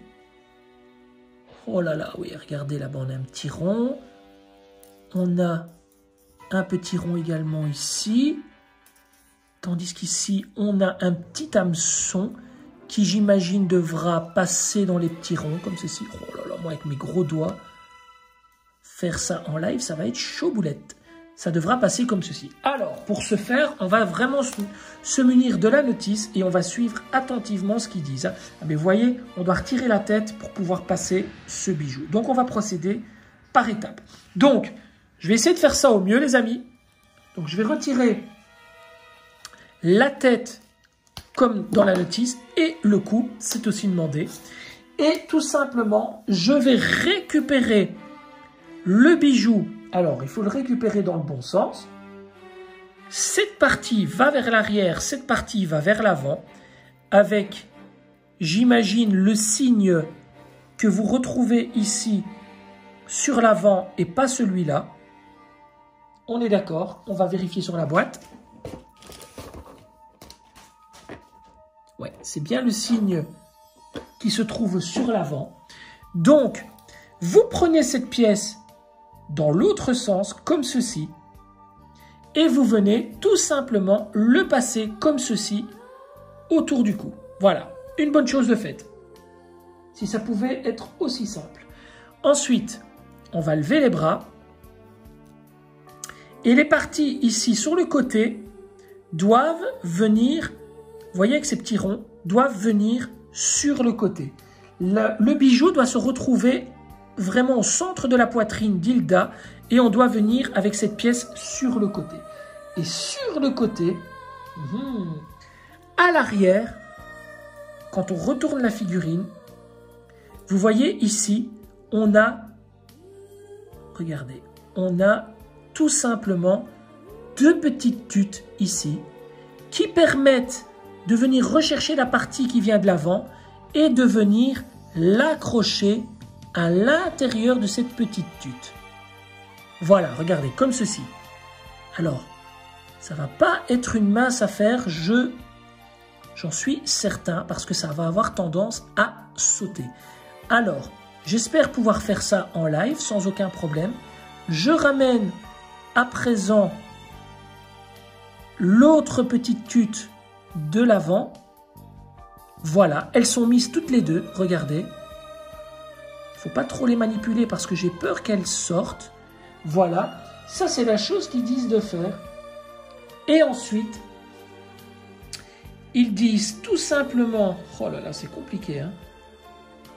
Oh là là, oui, regardez là-bas, on a un petit rond. On a un petit rond également ici. Tandis qu'ici, on a un petit hameçon qui, j'imagine, devra passer dans les petits ronds, comme ceci. Oh là là, moi, avec mes gros doigts, faire ça en live, ça va être chaud boulette. Ça devra passer comme ceci. Alors, pour ce faire, on va vraiment se munir de la notice et on va suivre attentivement ce qu'ils disent. Mais vous voyez, on doit retirer la tête pour pouvoir passer ce bijou. Donc, on va procéder par étapes. Donc, je vais essayer de faire ça au mieux, les amis. Donc, je vais retirer la tête comme dans la notice et le cou, c'est aussi demandé. Et tout simplement, je vais récupérer le bijou. Alors, il faut le récupérer dans le bon sens. Cette partie va vers l'arrière, cette partie va vers l'avant, avec, j'imagine, le signe que vous retrouvez ici sur l'avant et pas celui-là. On est d'accord, on va vérifier sur la boîte. Ouais, c'est bien le signe qui se trouve sur l'avant. Donc, vous prenez cette pièce dans l'autre sens, comme ceci, et vous venez tout simplement le passer comme ceci autour du cou. Voilà, une bonne chose de faite. Si ça pouvait être aussi simple. Ensuite, on va lever les bras. Et les parties ici sur le côté doivent venir, vous voyez avec ces petits ronds, doivent venir sur le côté. Le bijou doit se retrouver vraiment au centre de la poitrine d'Hilda et on doit venir avec cette pièce sur le côté. Et sur le côté, à l'arrière, quand on retourne la figurine, vous voyez ici, on a, regardez, on a tout simplement deux petites tutes ici qui permettent de venir rechercher la partie qui vient de l'avant et de venir l'accrocher à l'intérieur de cette petite tute. Voilà, regardez, comme ceci. Alors, ça va pas être une mince affaire, j'en suis certain, parce que ça va avoir tendance à sauter. Alors, j'espère pouvoir faire ça en live sans aucun problème. Je ramène à présent l'autre petite tute de l'avant. Voilà, elles sont mises toutes les deux, regardez. Faut pas trop les manipuler parce que j'ai peur qu'elles sortent. Voilà, ça c'est la chose qu'ils disent de faire. Et ensuite, ils disent tout simplement... Oh là là, c'est compliqué, hein.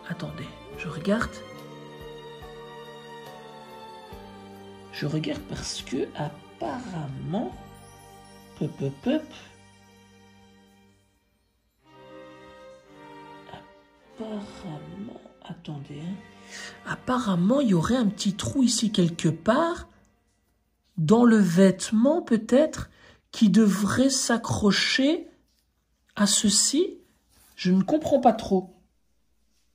Attendez, je regarde. Je regarde parce que apparemment... Apparemment... Attendez, hein. Apparemment, il y aurait un petit trou ici quelque part, dans le vêtement peut-être, qui devrait s'accrocher à ceci. Je ne comprends pas trop.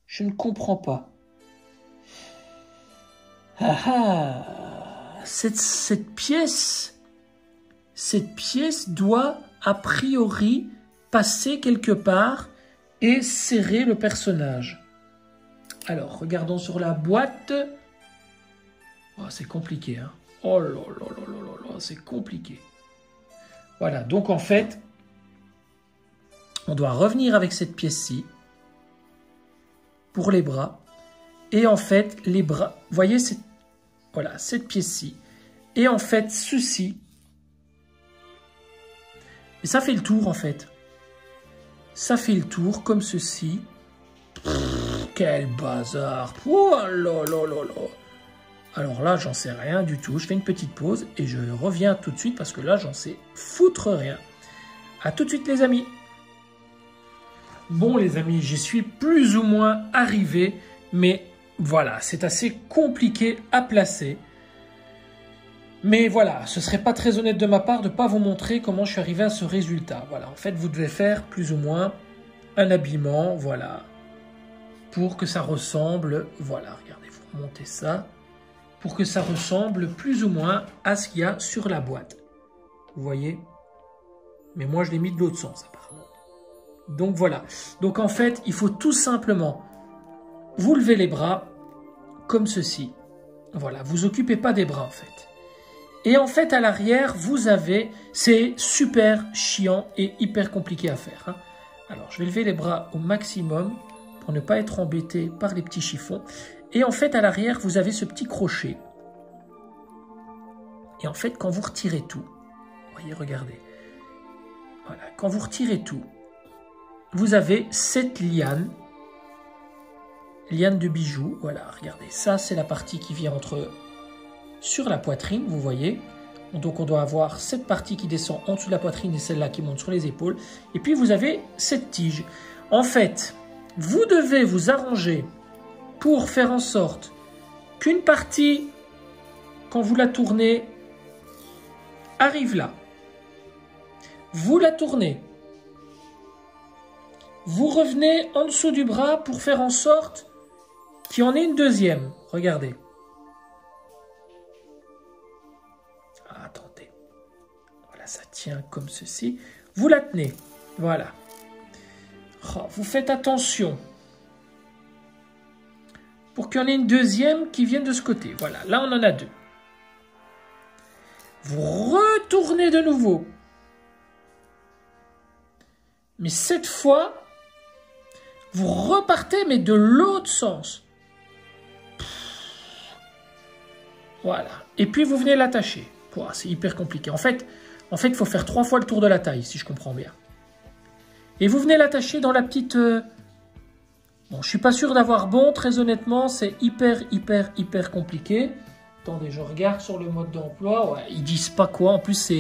Je ne comprends pas. Ah ah, cette pièce doit a priori passer quelque part et serrer le personnage. Alors, regardons sur la boîte. Oh, c'est compliqué, hein. Oh là là là là là là, c'est compliqué. Voilà, donc en fait, on doit revenir avec cette pièce-ci pour les bras. Et en fait, les bras, vous voyez, voilà, cette pièce-ci. Et en fait, ceci. Et ça fait le tour, en fait. Ça fait le tour, comme ceci. Quel bazar. Oh là là là là. Alors là, j'en sais rien du tout. Je fais une petite pause et je reviens tout de suite parce que là, j'en sais foutre rien. À tout de suite, les amis. Bon, les amis, j'y suis plus ou moins arrivé. Mais voilà, c'est assez compliqué à placer. Mais voilà, ce serait pas très honnête de ma part de ne pas vous montrer comment je suis arrivé à ce résultat. Voilà, en fait, vous devez faire plus ou moins un habillement, voilà, pour que ça ressemble, voilà, regardez, vous remontez ça, pour que ça ressemble plus ou moins à ce qu'il y a sur la boîte. Vous voyez? Mais moi, je l'ai mis de l'autre sens, apparemment. Donc voilà. Donc en fait, il faut tout simplement vous lever les bras comme ceci. Voilà, vous occupez pas des bras en fait. Et en fait, à l'arrière, vous avez... C'est super chiant et hyper compliqué à faire, hein. Alors, je vais lever les bras au maximum pour ne pas être embêté par les petits chiffons. Et en fait, à l'arrière, vous avez ce petit crochet. Et en fait, quand vous retirez tout, vous voyez, regardez. Voilà, quand vous retirez tout, vous avez cette liane de bijoux. Voilà, regardez, ça, c'est la partie qui vient sur la poitrine, vous voyez. Donc on doit avoir cette partie qui descend en dessous de la poitrine et celle-là qui monte sur les épaules. Et puis vous avez cette tige. En fait, vous devez vous arranger pour faire en sorte qu'une partie, quand vous la tournez, arrive là. Vous la tournez. Vous revenez en dessous du bras pour faire en sorte qu'il y en ait une deuxième. Regardez. Attendez, voilà, ça tient comme ceci. Vous la tenez, voilà. Oh, vous faites attention pour qu'il y en ait une deuxième qui vienne de ce côté. Voilà, là on en a deux. Vous retournez de nouveau. Mais cette fois, vous repartez, mais de l'autre sens. Voilà, et puis vous venez l'attacher. C'est hyper compliqué. En fait, il faut faire 3 fois le tour de la taille, si je comprends bien. Et vous venez l'attacher dans la petite... Bon, je suis pas sûr d'avoir bon, très honnêtement. C'est hyper compliqué. Attendez, je regarde sur le mode d'emploi. Ouais, ils disent pas quoi. En plus,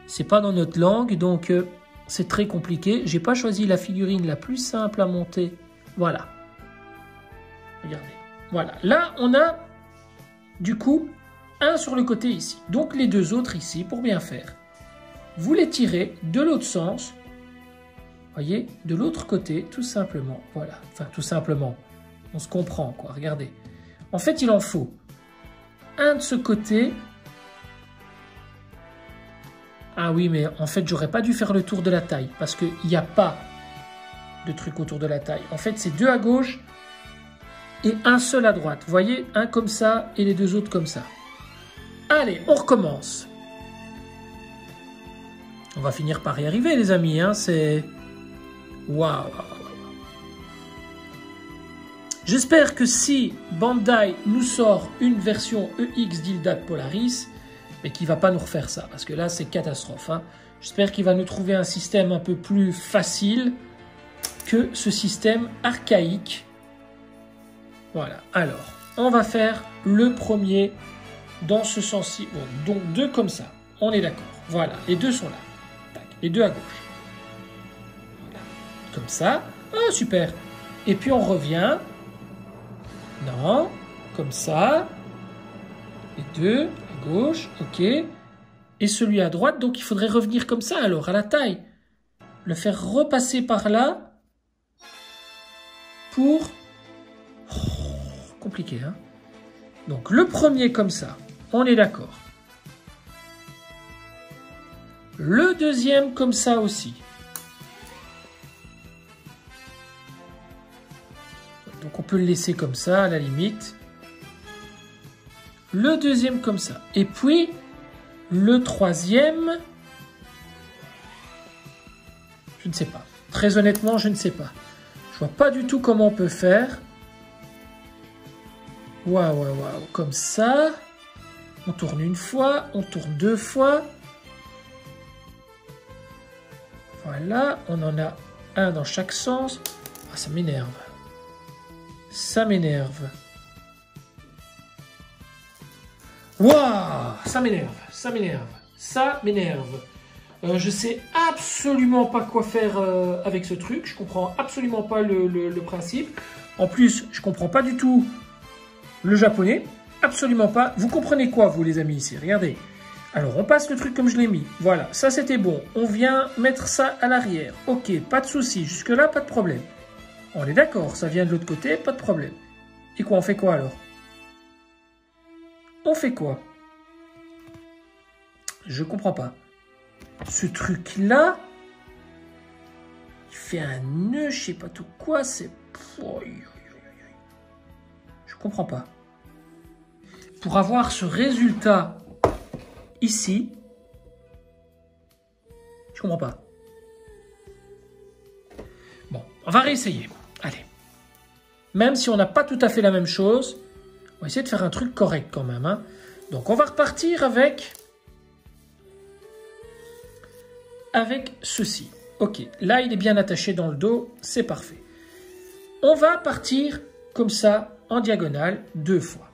c'est pas dans notre langue. Donc, c'est très compliqué. J'ai pas choisi la figurine la plus simple à monter. Voilà. Regardez. Voilà. Là, on a, du coup... un sur le côté ici. Donc les deux autres ici, pour bien faire. Vous les tirez de l'autre sens. Voyez, de l'autre côté, tout simplement. Voilà. Enfin, tout simplement. On se comprend, quoi. Regardez. En fait, il en faut un de ce côté. Ah oui, mais en fait, j'aurais pas dû faire le tour de la taille. Parce qu'il n'y a pas de truc autour de la taille. En fait, c'est deux à gauche et un seul à droite. Vous voyez, un comme ça et les deux autres comme ça. Allez, on recommence. On va finir par y arriver, les amis. Hein, c'est... Waouh. J'espère que si Bandai nous sort une version EX d'Ildad Polaris, mais qu'il ne va pas nous refaire ça, parce que là, c'est catastrophe. Hein. J'espère qu'il va nous trouver un système un peu plus facile que ce système archaïque. Voilà. Alors, on va faire le premier... dans ce sens-ci, bon, donc deux comme ça, on est d'accord. Voilà, les deux sont là. Tac, les deux à gauche. Voilà. Comme ça. Ah, super. Et puis on revient. Non, comme ça. Les deux à gauche, ok. et celui à droite. Donc il faudrait revenir comme ça alors, à la taille. Le faire repasser par là pour... Oh, compliqué, hein. Donc le premier comme ça, on est d'accord. Le deuxième comme ça aussi. Donc on peut le laisser comme ça à la limite. Le deuxième comme ça. Et puis le troisième, je ne sais pas. Très honnêtement, je ne sais pas. Je vois pas du tout comment on peut faire. Waouh, waouh, waouh. Comme ça. On tourne une fois, on tourne deux fois. Voilà, on en a un dans chaque sens. Ah, ça m'énerve. Ça m'énerve. Waouh, ça m'énerve, ça m'énerve, ça m'énerve. Je sais absolument pas quoi faire avec ce truc. Je comprends absolument pas le principe. En plus, je comprends pas du tout le japonais. Absolument pas. Vous comprenez quoi, vous, les amis, ici? Regardez. Alors, on passe le truc comme je l'ai mis. Voilà, ça c'était bon. On vient mettre ça à l'arrière. Ok, pas de souci. Jusque-là, pas de problème. On est d'accord, ça vient de l'autre côté, pas de problème. Et quoi, on fait quoi alors? On fait quoi? Je comprends pas. Ce truc-là, il fait un nœud, je sais pas tout quoi, c'est... Je comprends pas. Pour avoir ce résultat ici, je comprends pas. Bon, on va réessayer. Allez. Même si on n'a pas tout à fait la même chose, on va essayer de faire un truc correct quand même, hein. Donc on va repartir avec ceci. Ok, là il est bien attaché dans le dos, c'est parfait. On va partir comme ça en diagonale 2 fois.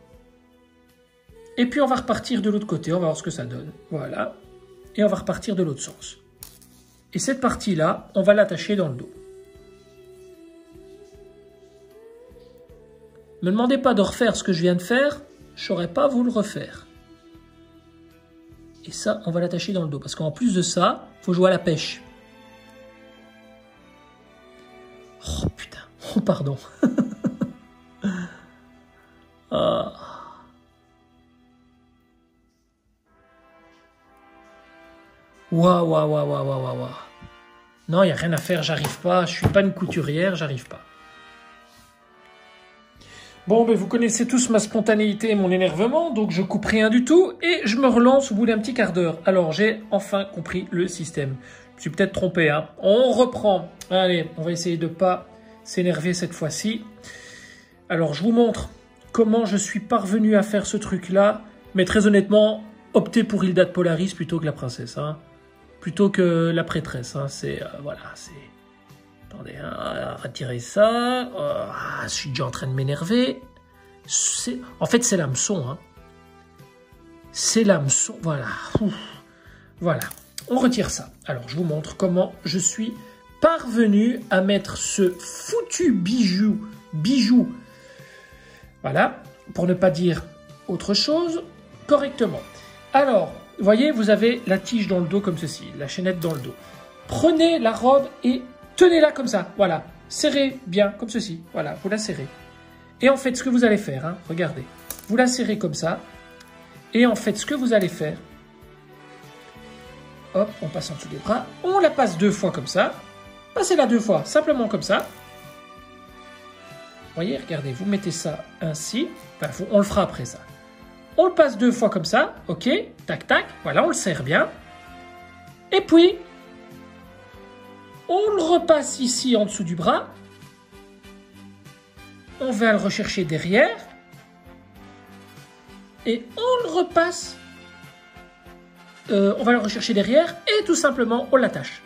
Et puis on va repartir de l'autre côté, on va voir ce que ça donne. Voilà. Et on va repartir de l'autre sens. Et cette partie-là, on va l'attacher dans le dos. Ne me demandez pas de refaire ce que je viens de faire, je ne saurais pas vous le refaire. Et ça, on va l'attacher dans le dos. Parce qu'en plus de ça, il faut jouer à la pêche. Oh putain. Oh pardon. Ah. Waouh, waouh, waouh, waouh, waouh, waouh. Non, il n'y a rien à faire, j'arrive pas. Je suis pas une couturière, j'arrive pas. Bon, ben vous connaissez tous ma spontanéité et mon énervement, donc je coupe rien du tout et je me relance au bout d'un petit quart d'heure. Alors, j'ai enfin compris le système. Je me suis peut-être trompé, hein. On reprend. Allez, on va essayer de pas s'énerver cette fois-ci. Alors, je vous montre comment je suis parvenu à faire ce truc-là, mais très honnêtement, optez pour Hilda de Polaris plutôt que la princesse, hein. Plutôt que la prêtresse, hein. C'est, voilà, c'est... Attendez, hein, retirer ça. Je suis déjà en train de m'énerver. En fait, c'est l'hameçon. Hein. C'est l'hameçon. Voilà. Ouf. Voilà. On retire ça. Alors, je vous montre comment je suis parvenu à mettre ce foutu bijou, voilà, pour ne pas dire autre chose, correctement. Alors, vous voyez, vous avez la tige dans le dos comme ceci, la chaînette dans le dos. Prenez la robe et tenez-la comme ça, voilà. Serrez bien, comme ceci. Voilà, vous la serrez. Et en fait, ce que vous allez faire, hein, regardez. Vous la serrez comme ça. Et en fait, ce que vous allez faire... Hop, on passe en dessous des bras. On la passe 2 fois comme ça. Passez-la 2 fois, simplement comme ça. Vous voyez, regardez, vous mettez ça ainsi. Enfin, on le fera après ça. On le passe 2 fois comme ça. Ok, tac, tac. Voilà, on le serre bien. Et puis... on le repasse ici en dessous du bras. On va le rechercher derrière. Et on le repasse. On va le rechercher derrière et tout simplement, on l'attache.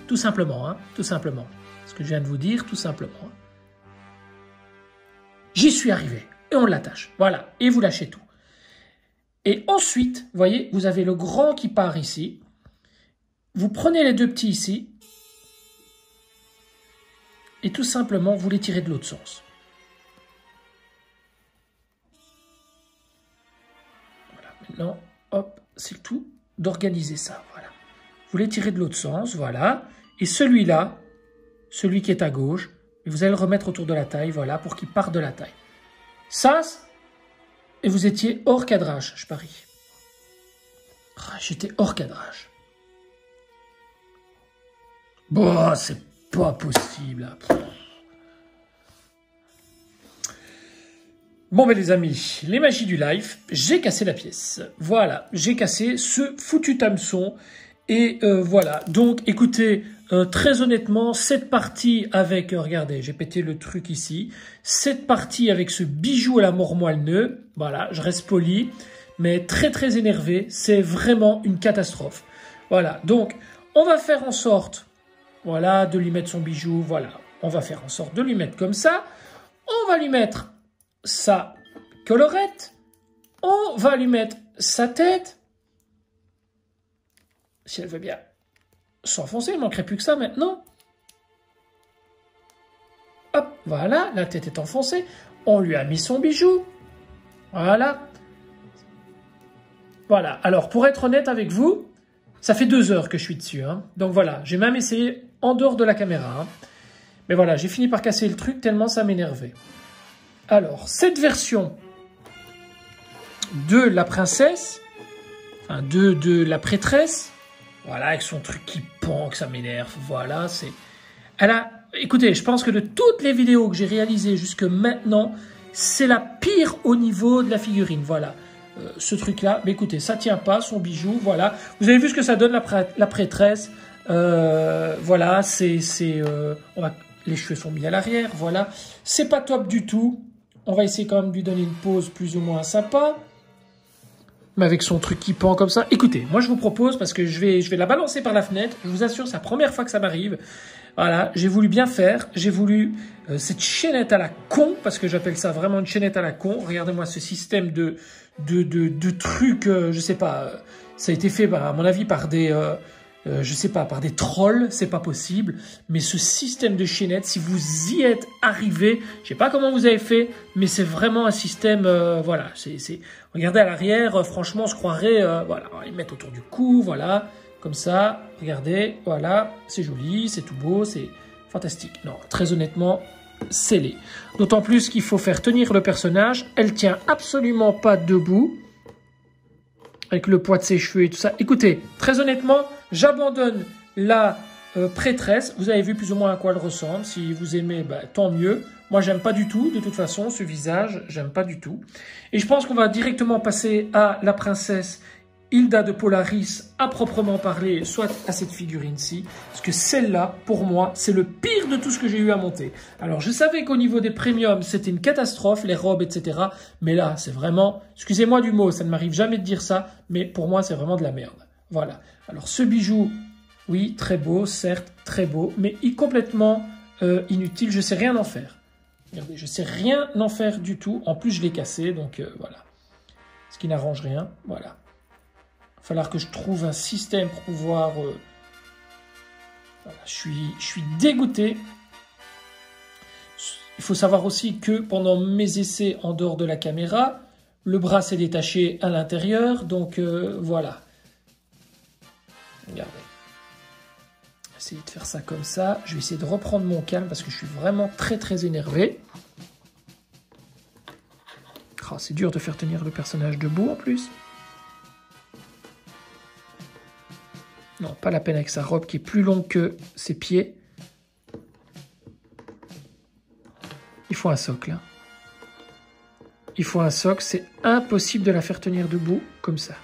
Tout simplement, hein, tout simplement. Ce que je viens de vous dire, tout simplement. J'y suis arrivé. Et on l'attache. Voilà. Et vous lâchez tout. Et ensuite, vous voyez, vous avez le grand qui part ici. Vous prenez les 2 petits ici et tout simplement, vous les tirez de l'autre sens. Voilà. Non, hop, c'est tout d'organiser ça, voilà. Vous l'étirez de l'autre sens, voilà. Et celui-là, celui qui est à gauche, vous allez le remettre autour de la taille, voilà, pour qu'il parte de la taille. Ça, et vous étiez hors cadrage, je parie. Ah, j'étais hors cadrage. Bon, c'est pas possible. Bon, ben les amis, les magies du live, j'ai cassé la pièce. Voilà, j'ai cassé ce foutu hameçon. Et voilà, donc écoutez, très honnêtement, cette partie avec, regardez, j'ai pété le truc ici, cette partie avec ce bijou à la mormoile nœud, voilà, je reste poli, mais très très énervé, c'est vraiment une catastrophe. Voilà, donc on va faire en sorte, voilà, de lui mettre son bijou, voilà, on va faire en sorte de lui mettre comme ça, on va lui mettre sa collerette, on va lui mettre sa tête, si elle veut bien s'enfoncer, il ne manquerait plus que ça maintenant. Hop, voilà, la tête est enfoncée. On lui a mis son bijou. Voilà. Voilà, alors pour être honnête avec vous, ça fait 2 heures que je suis dessus. Hein. Donc voilà, j'ai même essayé en dehors de la caméra. Hein. Mais voilà, j'ai fini par casser le truc tellement ça m'énervait. Alors, cette version de la princesse, enfin de la prêtresse, voilà, avec son truc qui pend, que ça m'énerve, voilà, c'est... Elle a... Écoutez, je pense que de toutes les vidéos que j'ai réalisées jusque maintenant, c'est la pire au niveau de la figurine, voilà. Ce truc-là, mais écoutez, ça tient pas, son bijou, voilà. Vous avez vu ce que ça donne, la prêtresse, voilà, les cheveux sont mis à l'arrière, voilà. C'est pas top du tout. On va essayer quand même de lui donner une pose plus ou moins sympa. Mais avec son truc qui pend comme ça. Écoutez, moi je vous propose, parce que je vais la balancer par la fenêtre. Je vous assure, c'est la première fois que ça m'arrive. Voilà, j'ai voulu bien faire. J'ai voulu cette chaînette à la con, parce que j'appelle ça vraiment une chaînette à la con. Regardez-moi ce système de trucs, je sais pas. Ça a été fait, à mon avis, par des... je sais pas, par des trolls, c'est pas possible. Mais ce système de chaînette, si vous y êtes arrivé, je sais pas comment vous avez fait, mais c'est vraiment un système, voilà. Regardez à l'arrière, franchement, on se croirait, voilà. Ils mettent autour du cou, voilà, comme ça. Regardez, voilà, c'est joli, c'est tout beau, c'est fantastique. Non, très honnêtement, c'est laid. D'autant plus qu'il faut faire tenir le personnage. Elle tient absolument pas debout. Avec le poids de ses cheveux et tout ça. Écoutez, très honnêtement, j'abandonne la prêtresse. Vous avez vu plus ou moins à quoi elle ressemble. Si vous aimez, bah, tant mieux. Moi, j'aime pas du tout. De toute façon, ce visage, j'aime pas du tout. Et je pense qu'on va directement passer à la princesse Hilda de Polaris à proprement parler, soit à cette figurine-ci. Parce que celle-là, pour moi, c'est le pire de tout ce que j'ai eu à monter. Alors, je savais qu'au niveau des premiums, c'était une catastrophe, les robes, etc. Mais là, c'est vraiment... Excusez-moi du mot, ça ne m'arrive jamais de dire ça, mais pour moi, c'est vraiment de la merde. Voilà. Alors, ce bijou, oui, très beau, certes, très beau, mais complètement inutile. Je sais rien en faire. Regardez, je sais rien en faire du tout. En plus, je l'ai cassé, donc voilà. Ce qui n'arrange rien, voilà. Il va falloir que je trouve un système pour pouvoir... Voilà, je suis dégoûté. Il faut savoir aussi que pendant mes essais en dehors de la caméra, le bras s'est détaché à l'intérieur. Donc voilà. Regardez. Je vais essayer de faire ça comme ça. Je vais essayer de reprendre mon calme parce que je suis vraiment très très énervé. Oh, c'est dur de faire tenir le personnage debout en plus. Non, pas la peine avec sa robe qui est plus longue que ses pieds. Il faut un socle. Hein. Il faut un socle. C'est impossible de la faire tenir debout comme ça.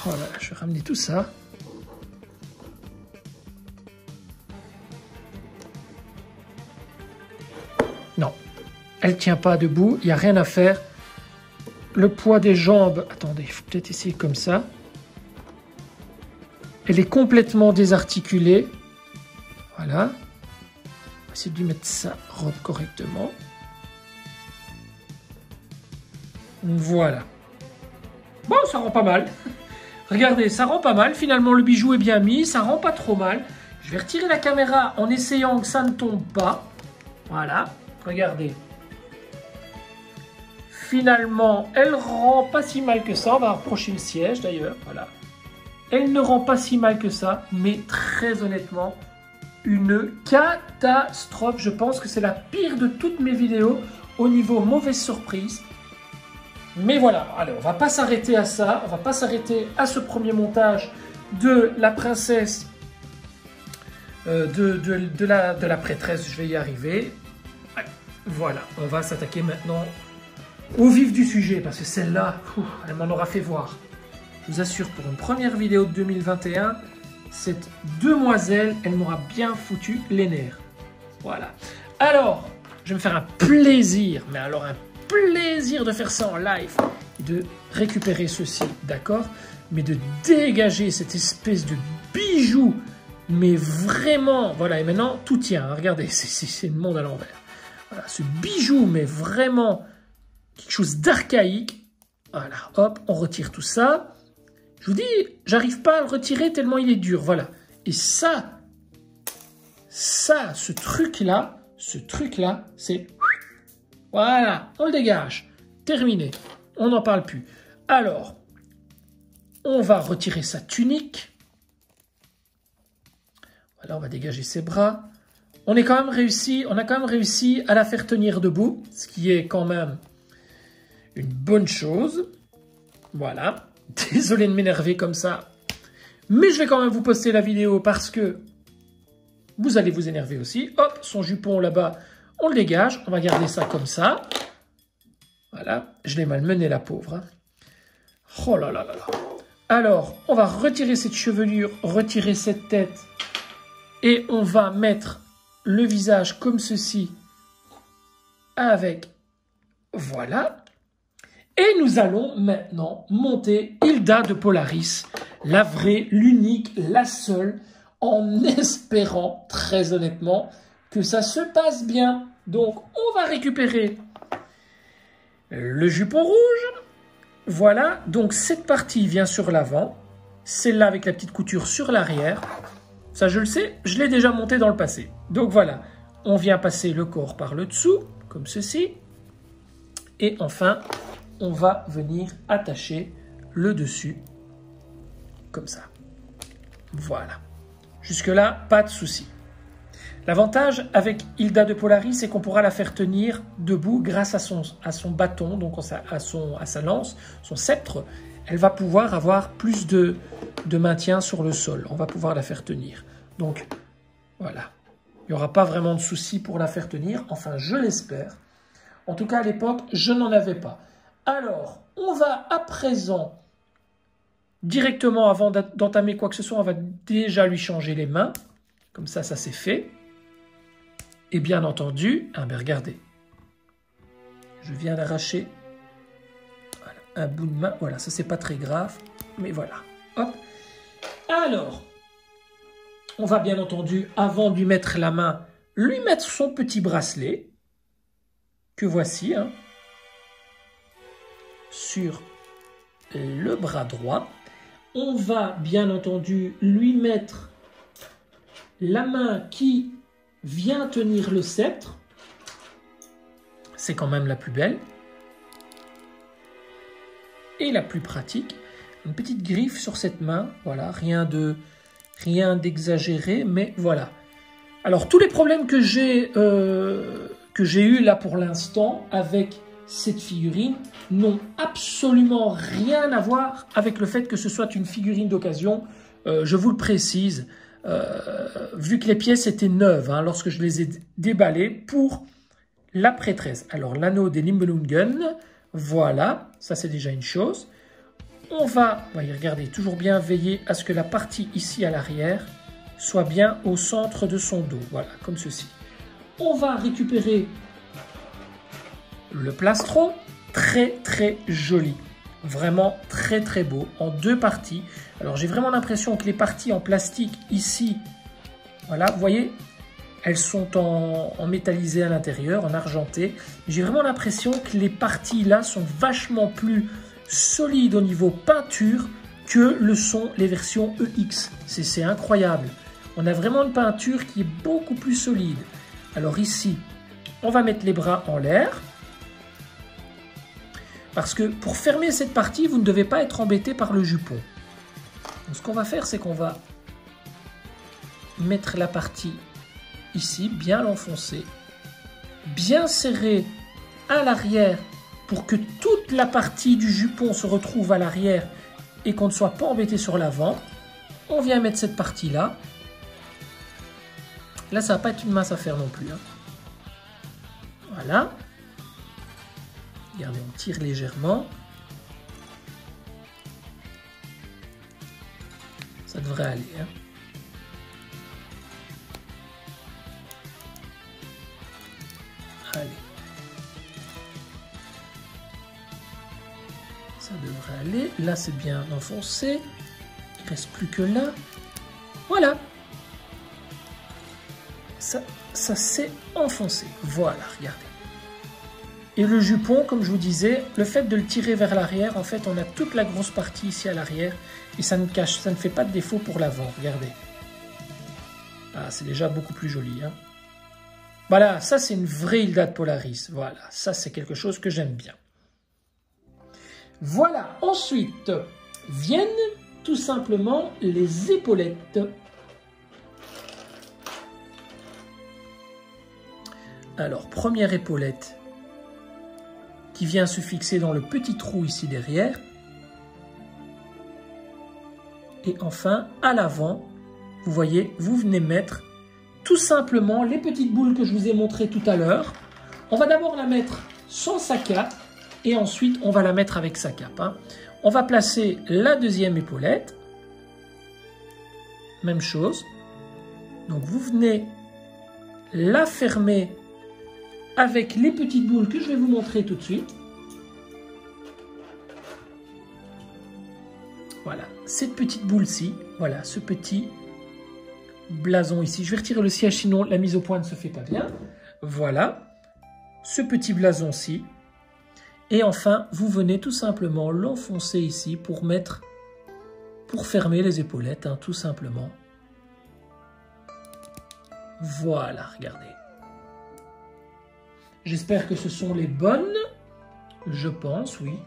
Oh là, je vais ramener tout ça. Non, elle tient pas debout, il n'y a rien à faire. Le poids des jambes, attendez, il faut peut-être essayer comme ça. Elle est complètement désarticulée. Voilà. On va essayer de lui mettre sa robe correctement. Voilà. Bon, ça rend pas mal. Regardez, ça rend pas mal. Finalement, le bijou est bien mis, ça rend pas trop mal. Je vais retirer la caméra en essayant que ça ne tombe pas. Voilà, regardez. Finalement, elle rend pas si mal que ça. On va rapprocher le siège d'ailleurs, voilà. Elle ne rend pas si mal que ça, mais très honnêtement, une catastrophe. Je pense que c'est la pire de toutes mes vidéos au niveau mauvaise surprise. Mais voilà, allez, on va pas s'arrêter à ça. On va pas s'arrêter à ce premier montage de la princesse, de la prêtresse. Je vais y arriver. Voilà, on va s'attaquer maintenant au vif du sujet, parce que celle-là, elle m'en aura fait voir. Je vous assure, pour une première vidéo de 2021, cette demoiselle, elle m'aura bien foutu les nerfs. Voilà. Alors, je vais me faire un plaisir, mais alors un plaisir de faire ça en live, de récupérer ceci, d'accord? Mais de dégager cette espèce de bijou, mais vraiment, voilà, et maintenant, tout tient, hein, regardez, c'est le monde à l'envers. Voilà, ce bijou, mais vraiment quelque chose d'archaïque. Voilà, hop, on retire tout ça. Je vous dis, j'arrive pas à le retirer tellement il est dur, voilà. Et ça, ce truc-là, c'est... Voilà, on le dégage. Terminé. On n'en parle plus. Alors, on va retirer sa tunique. Voilà, on va dégager ses bras. On a quand même réussi à la faire tenir debout, ce qui est quand même une bonne chose. Voilà. Désolé de m'énerver comme ça, mais je vais quand même vous poster la vidéo parce que vous allez vous énerver aussi. Hop, son jupon là-bas, on le dégage. On va garder ça comme ça. Voilà, je l'ai malmené la pauvre. Hein. Oh là là là là. Alors, on va retirer cette chevelure, retirer cette tête et on va mettre le visage comme ceci avec... Voilà. Et nous allons maintenant monter Hilda de Polaris, la vraie, l'unique, la seule, en espérant, très honnêtement, que ça se passe bien. Donc, on va récupérer le jupon rouge. Voilà, donc cette partie vient sur l'avant, celle-là avec la petite couture sur l'arrière. Ça, je le sais, je l'ai déjà monté dans le passé. Donc voilà, on vient passer le corps par le dessous, comme ceci. Et enfin... on va venir attacher le dessus, comme ça. Voilà. Jusque-là, pas de souci. L'avantage avec Hilda de Polaris, c'est qu'on pourra la faire tenir debout grâce à son bâton, donc à sa lance, son sceptre. Elle va pouvoir avoir plus de maintien sur le sol. On va pouvoir la faire tenir. Donc, voilà. Il n'y aura pas vraiment de souci pour la faire tenir. Enfin, je l'espère. En tout cas, à l'époque, je n'en avais pas. Alors, on va à présent, directement avant d'entamer quoi que ce soit, on va déjà lui changer les mains. Comme ça, ça c'est fait. Et bien entendu, ben regardez, je viens d'arracher un bout de main. Voilà, ça c'est pas très grave, mais voilà. Hop. Alors, on va bien entendu, avant de lui mettre la main, lui mettre son petit bracelet, que voici, hein. Sur le bras droit. On va bien entendu lui mettre la main qui vient tenir le sceptre. C'est quand même la plus belle. Et la plus pratique. Une petite griffe sur cette main. Voilà, rien d'exagéré, mais voilà. Alors tous les problèmes que j'ai eu là pour l'instant avec cette figurine n'ont absolument rien à voir avec le fait que ce soit une figurine d'occasion. Je vous le précise, vu que les pièces étaient neuves, hein, lorsque je les ai déballées pour la prêtresse. Alors l'anneau des Nibelungen, voilà, ça c'est déjà une chose. On va, voyez, regardez, toujours bien veiller à ce que la partie ici à l'arrière soit bien au centre de son dos, voilà, comme ceci. On va récupérer le plastron, très très joli, vraiment très très beau, en deux parties. Alors j'ai vraiment l'impression que les parties en plastique ici, voilà, vous voyez, elles sont en métallisé à l'intérieur, en argenté. J'ai vraiment l'impression que les parties là sont vachement plus solides au niveau peinture que le sont les versions EX. C'est incroyable. On a vraiment une peinture qui est beaucoup plus solide. Alors ici, on va mettre les bras en l'air. Parce que pour fermer cette partie, vous ne devez pas être embêté par le jupon. Donc, ce qu'on va faire, c'est qu'on va mettre la partie ici, bien l'enfoncer, bien serrer à l'arrière pour que toute la partie du jupon se retrouve à l'arrière et qu'on ne soit pas embêté sur l'avant. On vient mettre cette partie-là. Là, ça ne va pas être une mince affaire non plus. Hein. Voilà. Regardez, on tire légèrement. Ça devrait aller. Hein. Allez. Ça devrait aller. Là, c'est bien enfoncé. Il ne reste plus que là. Voilà. Ça s'est enfoncé. Voilà, regardez. Et le jupon, comme je vous disais, le fait de le tirer vers l'arrière, en fait, on a toute la grosse partie ici à l'arrière et ça ne fait pas de défaut pour l'avant. Regardez. Ah, c'est déjà beaucoup plus joli. Hein. Voilà, ça c'est une vraie Hilda de Polaris. Voilà, ça c'est quelque chose que j'aime bien. Voilà, ensuite viennent tout simplement les épaulettes. Alors, première épaulette qui vient se fixer dans le petit trou ici derrière. Et enfin, à l'avant, vous voyez, vous venez mettre tout simplement les petites boules que je vous ai montrées tout à l'heure. On va d'abord la mettre sans sa cape et ensuite on va la mettre avec sa cape. Hein. On va placer la deuxième épaulette. Même chose. Donc vous venez la fermer avec les petites boules que je vais vous montrer tout de suite. Voilà, cette petite boule-ci, voilà, ce petit blason ici. Je vais retirer le siège, sinon la mise au point ne se fait pas bien. Voilà, ce petit blason-ci. Et enfin, vous venez tout simplement l'enfoncer ici pour fermer les épaulettes, hein, tout simplement. Voilà, regardez. J'espère que ce sont les bonnes. Je pense, oui.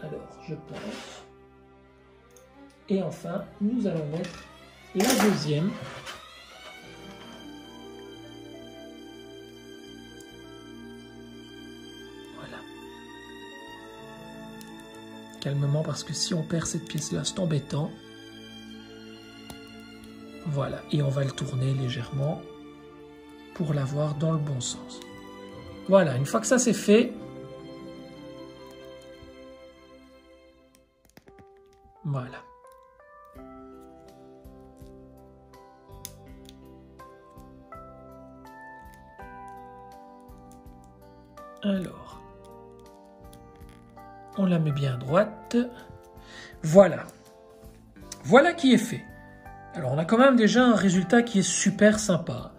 Alors, je pense. Et enfin, nous allons mettre la deuxième. Voilà. Calmement, parce que si on perd cette pièce-là, c'est embêtant. Voilà. Et on va le tourner légèrement pour l'avoir dans le bon sens. Voilà, une fois que ça c'est fait, voilà. Alors, on la met bien à droite. Voilà. Voilà qui est fait. Alors, on a quand même déjà un résultat qui est super sympa.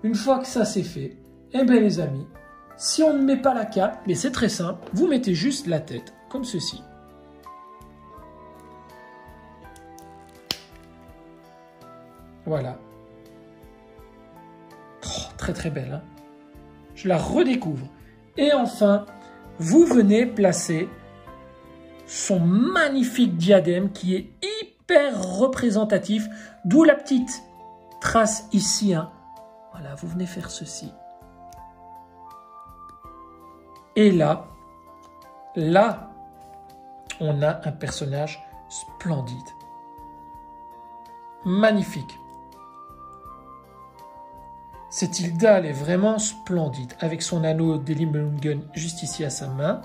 Une fois que ça c'est fait, eh bien les amis, si on ne met pas la cape, mais c'est très simple, vous mettez juste la tête, comme ceci. Voilà. Oh, très très belle. Hein, je la redécouvre. Et enfin, vous venez placer son magnifique diadème qui est hyper représentatif, d'où la petite trace ici. Hein. Voilà, vous venez faire ceci. Et là, on a un personnage splendide. Magnifique. Cette Hilda, elle est vraiment splendide, avec son anneau d'Elibelungen juste ici à sa main.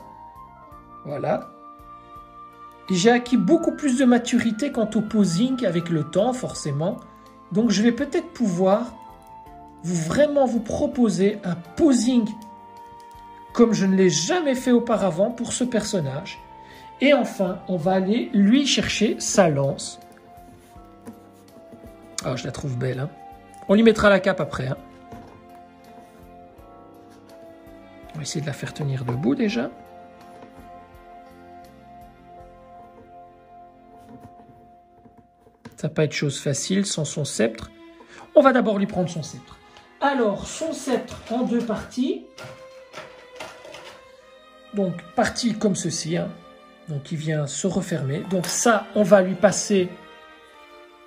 Voilà. Et j'ai acquis beaucoup plus de maturité quant au posing avec le temps, forcément. Donc je vais peut-être pouvoir vraiment vous proposer un posing comme je ne l'ai jamais fait auparavant pour ce personnage. Et enfin, on va aller lui chercher sa lance. Ah, je la trouve belle. Hein. On lui mettra la cape après. Hein. On va essayer de la faire tenir debout déjà. Ça va pas être chose facile sans son sceptre. On va d'abord lui prendre son sceptre. Alors, son sceptre en 2 parties. Donc, partie comme ceci. Hein. Donc, il vient se refermer. Donc, ça, on va lui passer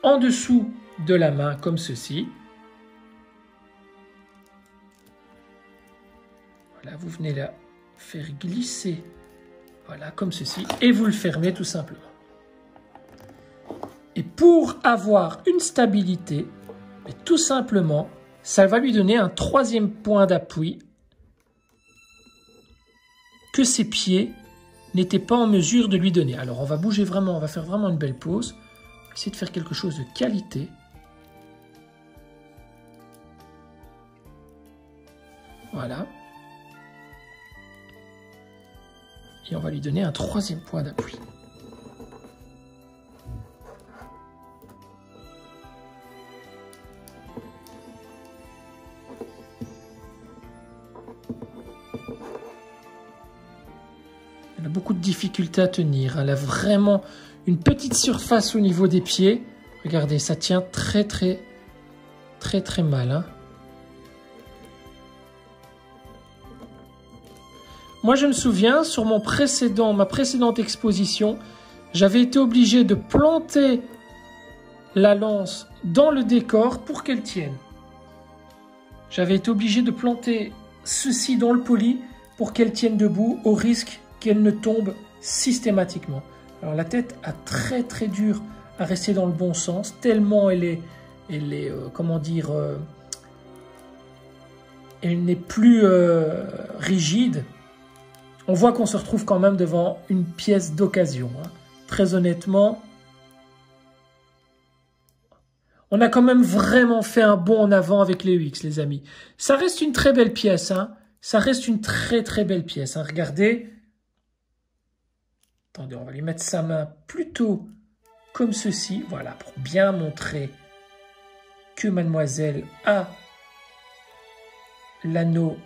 en dessous de la main comme ceci. Voilà, vous venez la faire glisser. Voilà, comme ceci. Et vous le fermez tout simplement. Et pour avoir une stabilité, tout simplement, ça va lui donner un 3e point d'appui que ses pieds n'étaient pas en mesure de lui donner. Alors, on va bouger vraiment, on va faire vraiment une belle pause. On va essayer de faire quelque chose de qualité. Voilà. Et on va lui donner un 3e point d'appui. Elle a beaucoup de difficultés à tenir. Elle a vraiment une petite surface au niveau des pieds. Regardez, ça tient très mal. Hein. Moi, je me souviens, sur ma précédente exposition, j'avais été obligé de planter la lance dans le décor pour qu'elle tienne. J'avais été obligé de planter ceci dans le poli pour qu'elle tienne debout au risque qu'elle ne tombe systématiquement. Alors la tête a très dur à rester dans le bon sens, tellement elle est comment dire, elle n'est plus rigide. On voit qu'on se retrouve quand même devant une pièce d'occasion. Hein. Très honnêtement, on a quand même vraiment fait un bond en avant avec les UX, les amis. Ça reste une très belle pièce. Hein. Ça reste une très belle pièce. Hein. Regardez. Attendez, on va lui mettre sa main plutôt comme ceci. Voilà, pour bien montrer que mademoiselle a l'anneau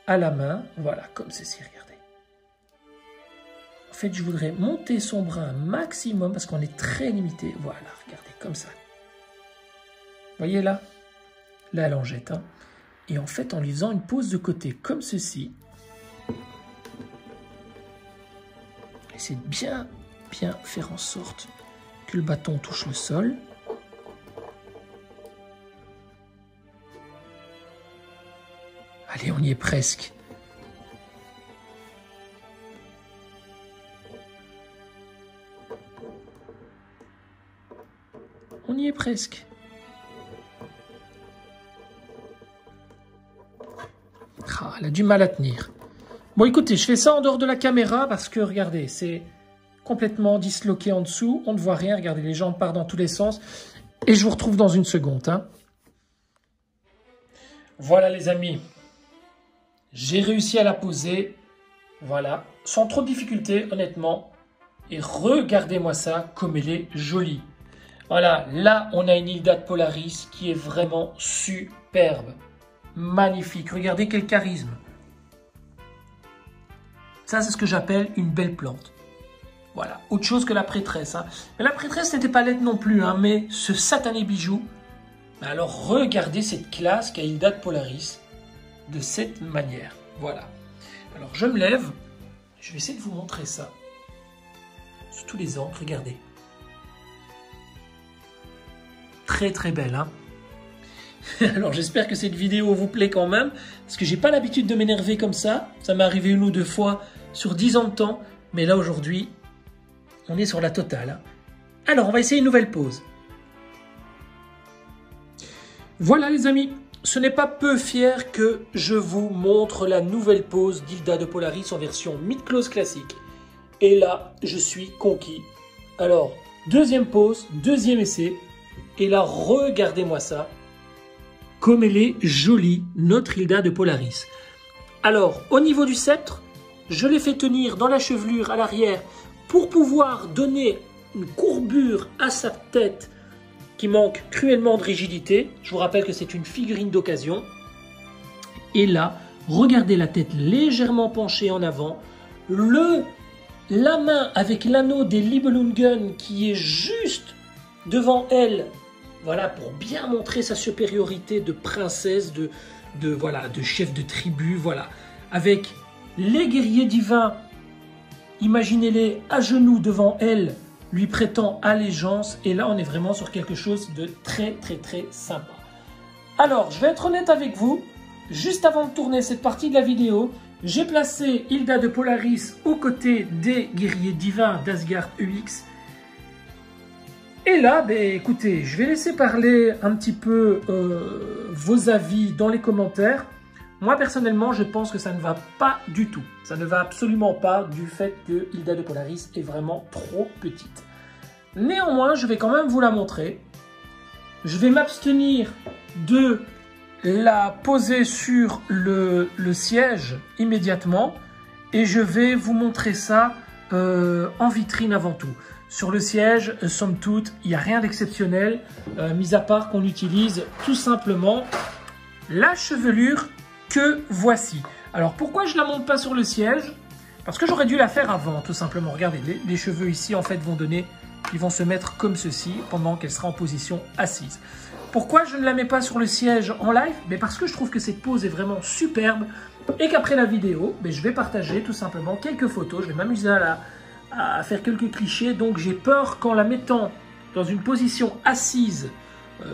à la main. Voilà, comme ceci, regardez. En fait, je voudrais monter son bras un maximum parce qu'on est très limité. Voilà, regardez, comme ça. Vous voyez là? Là, elle en jette. Hein. Et en fait, en lui faisant une pose de côté comme ceci, essayez de bien faire en sorte que le bâton touche le sol. Allez, on y est presque. On y est presque. Ah, elle a du mal à tenir. Bon, écoutez, je fais ça en dehors de la caméra parce que, regardez, c'est complètement disloqué en dessous. On ne voit rien. Regardez, les jambes partent dans tous les sens. Et je vous retrouve dans une seconde. Hein. Voilà, les amis. J'ai réussi à la poser. Voilà. Sans trop de difficulté, honnêtement. Et regardez-moi ça, comme elle est jolie. Voilà, là, on a une Hilda de Polaris qui est vraiment superbe. Magnifique. Regardez quel charisme. Ça, c'est ce que j'appelle une belle plante. Voilà. Autre chose que la prêtresse. Hein. Mais la prêtresse n'était pas laide non plus. Hein, mais ce satané bijou. Alors, regardez cette classe qu'a Hilda de Polaris. De cette manière. Voilà. Alors, je me lève. Je vais essayer de vous montrer ça. Sous tous les angles. Regardez. Très belle. Hein. Alors j'espère que cette vidéo vous plaît quand même, parce que j'ai pas l'habitude de m'énerver comme ça. Ça m'est arrivé 1 ou 2 fois sur 10 ans de temps, mais là aujourd'hui, on est sur la totale. Hein. Alors on va essayer une nouvelle pose. Voilà les amis, ce n'est pas peu fier que je vous montre la nouvelle pose d'Hilda de Polaris en version mid-close classique. Et là, je suis conquis. Alors, deuxième pose, deuxième essai, et là, regardez-moi ça. Comme elle est jolie, notre Hilda de Polaris. Alors, au niveau du sceptre, je l'ai fait tenir dans la chevelure à l'arrière pour pouvoir donner une courbure à sa tête qui manque cruellement de rigidité. Je vous rappelle que c'est une figurine d'occasion. Et là, regardez la tête légèrement penchée en avant. La main avec l'anneau des Nibelungen qui est juste devant elle, voilà, pour bien montrer sa supériorité de princesse, voilà, de chef de tribu, voilà. Avec les guerriers divins, imaginez-les à genoux devant elle, lui prêtant allégeance. Et là, on est vraiment sur quelque chose de très, très, très sympa. Alors, je vais être honnête avec vous. Juste avant de tourner cette partie de la vidéo, j'ai placé Hilda de Polaris aux côtés des guerriers divins d'Asgard EX. Et là, ben, écoutez, je vais laisser parler un petit peu vos avis dans les commentaires. Moi, personnellement, je pense que ça ne va pas du tout. Ça ne va absolument pas du fait que Hilda de Polaris est vraiment trop petite. Néanmoins, je vais quand même vous la montrer. Je vais m'abstenir de la poser sur le siège immédiatement. Et je vais vous montrer ça en vitrine avant tout. Sur le siège, somme toute, il n'y a rien d'exceptionnel, mis à part qu'on utilise tout simplement la chevelure que voici. Alors pourquoi je ne la monte pas sur le siège? Parce que j'aurais dû la faire avant, tout simplement. Regardez, les cheveux ici en fait ils vont se mettre comme ceci pendant qu'elle sera en position assise. Pourquoi je ne la mets pas sur le siège en live? Mais parce que je trouve que cette pose est vraiment superbe et qu'après la vidéo, je vais partager tout simplement quelques photos. Je vais m'amuser à faire quelques clichés. Donc j'ai peur qu'en la mettant dans une position assise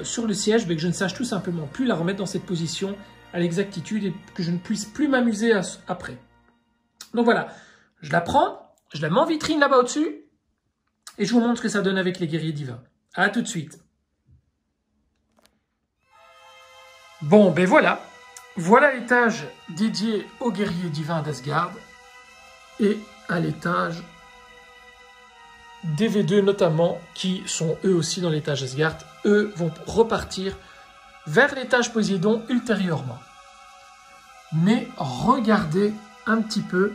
sur le siège, que je ne sache tout simplement plus la remettre dans cette position à l'exactitude et que je ne puisse plus m'amuser après. Donc voilà, je la prends, je la mets en vitrine là-bas au-dessus et je vous montre ce que ça donne avec les guerriers divins. A tout de suite. Bon, ben voilà. Voilà l'étage dédié aux guerriers divins d'Asgard et à l'étage des V2 notamment, qui sont eux aussi dans l'étage Asgard. Eux vont repartir vers l'étage Poséidon ultérieurement. Mais regardez un petit peu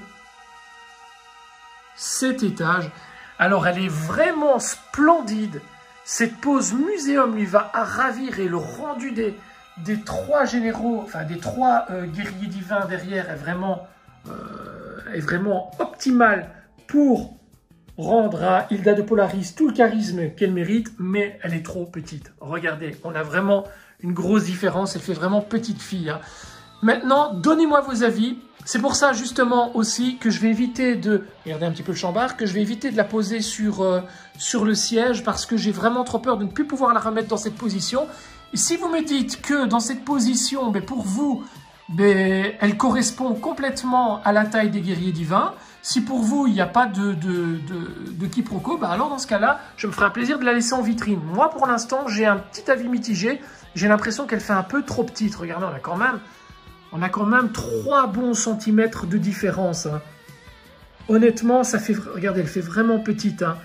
cet étage. Alors elle est vraiment splendide. Cette pose muséum lui va à ravir et le rendu des trois généraux, enfin des trois guerriers divins derrière est vraiment optimal pour rendre à Hilda de Polaris tout le charisme qu'elle mérite, mais elle est trop petite. Regardez, on a vraiment une grosse différence, elle fait vraiment petite fille. Hein. Maintenant, donnez-moi vos avis. C'est pour ça justement aussi que je vais éviter de, regardez un petit peu le chambard, que je vais éviter de la poser sur le siège parce que j'ai vraiment trop peur de ne plus pouvoir la remettre dans cette position. Et si vous me dites que dans cette position, pour vous, elle correspond complètement à la taille des guerriers divins, si pour vous, il n'y a pas de quiproquo, alors dans ce cas-là, je me ferai un plaisir de la laisser en vitrine. Moi, pour l'instant, j'ai un petit avis mitigé. J'ai l'impression qu'elle fait un peu trop petite. Regardez, on a quand même 3 bons centimètres de différence. Hein. Honnêtement, ça fait, regardez, elle fait vraiment petite. Hein.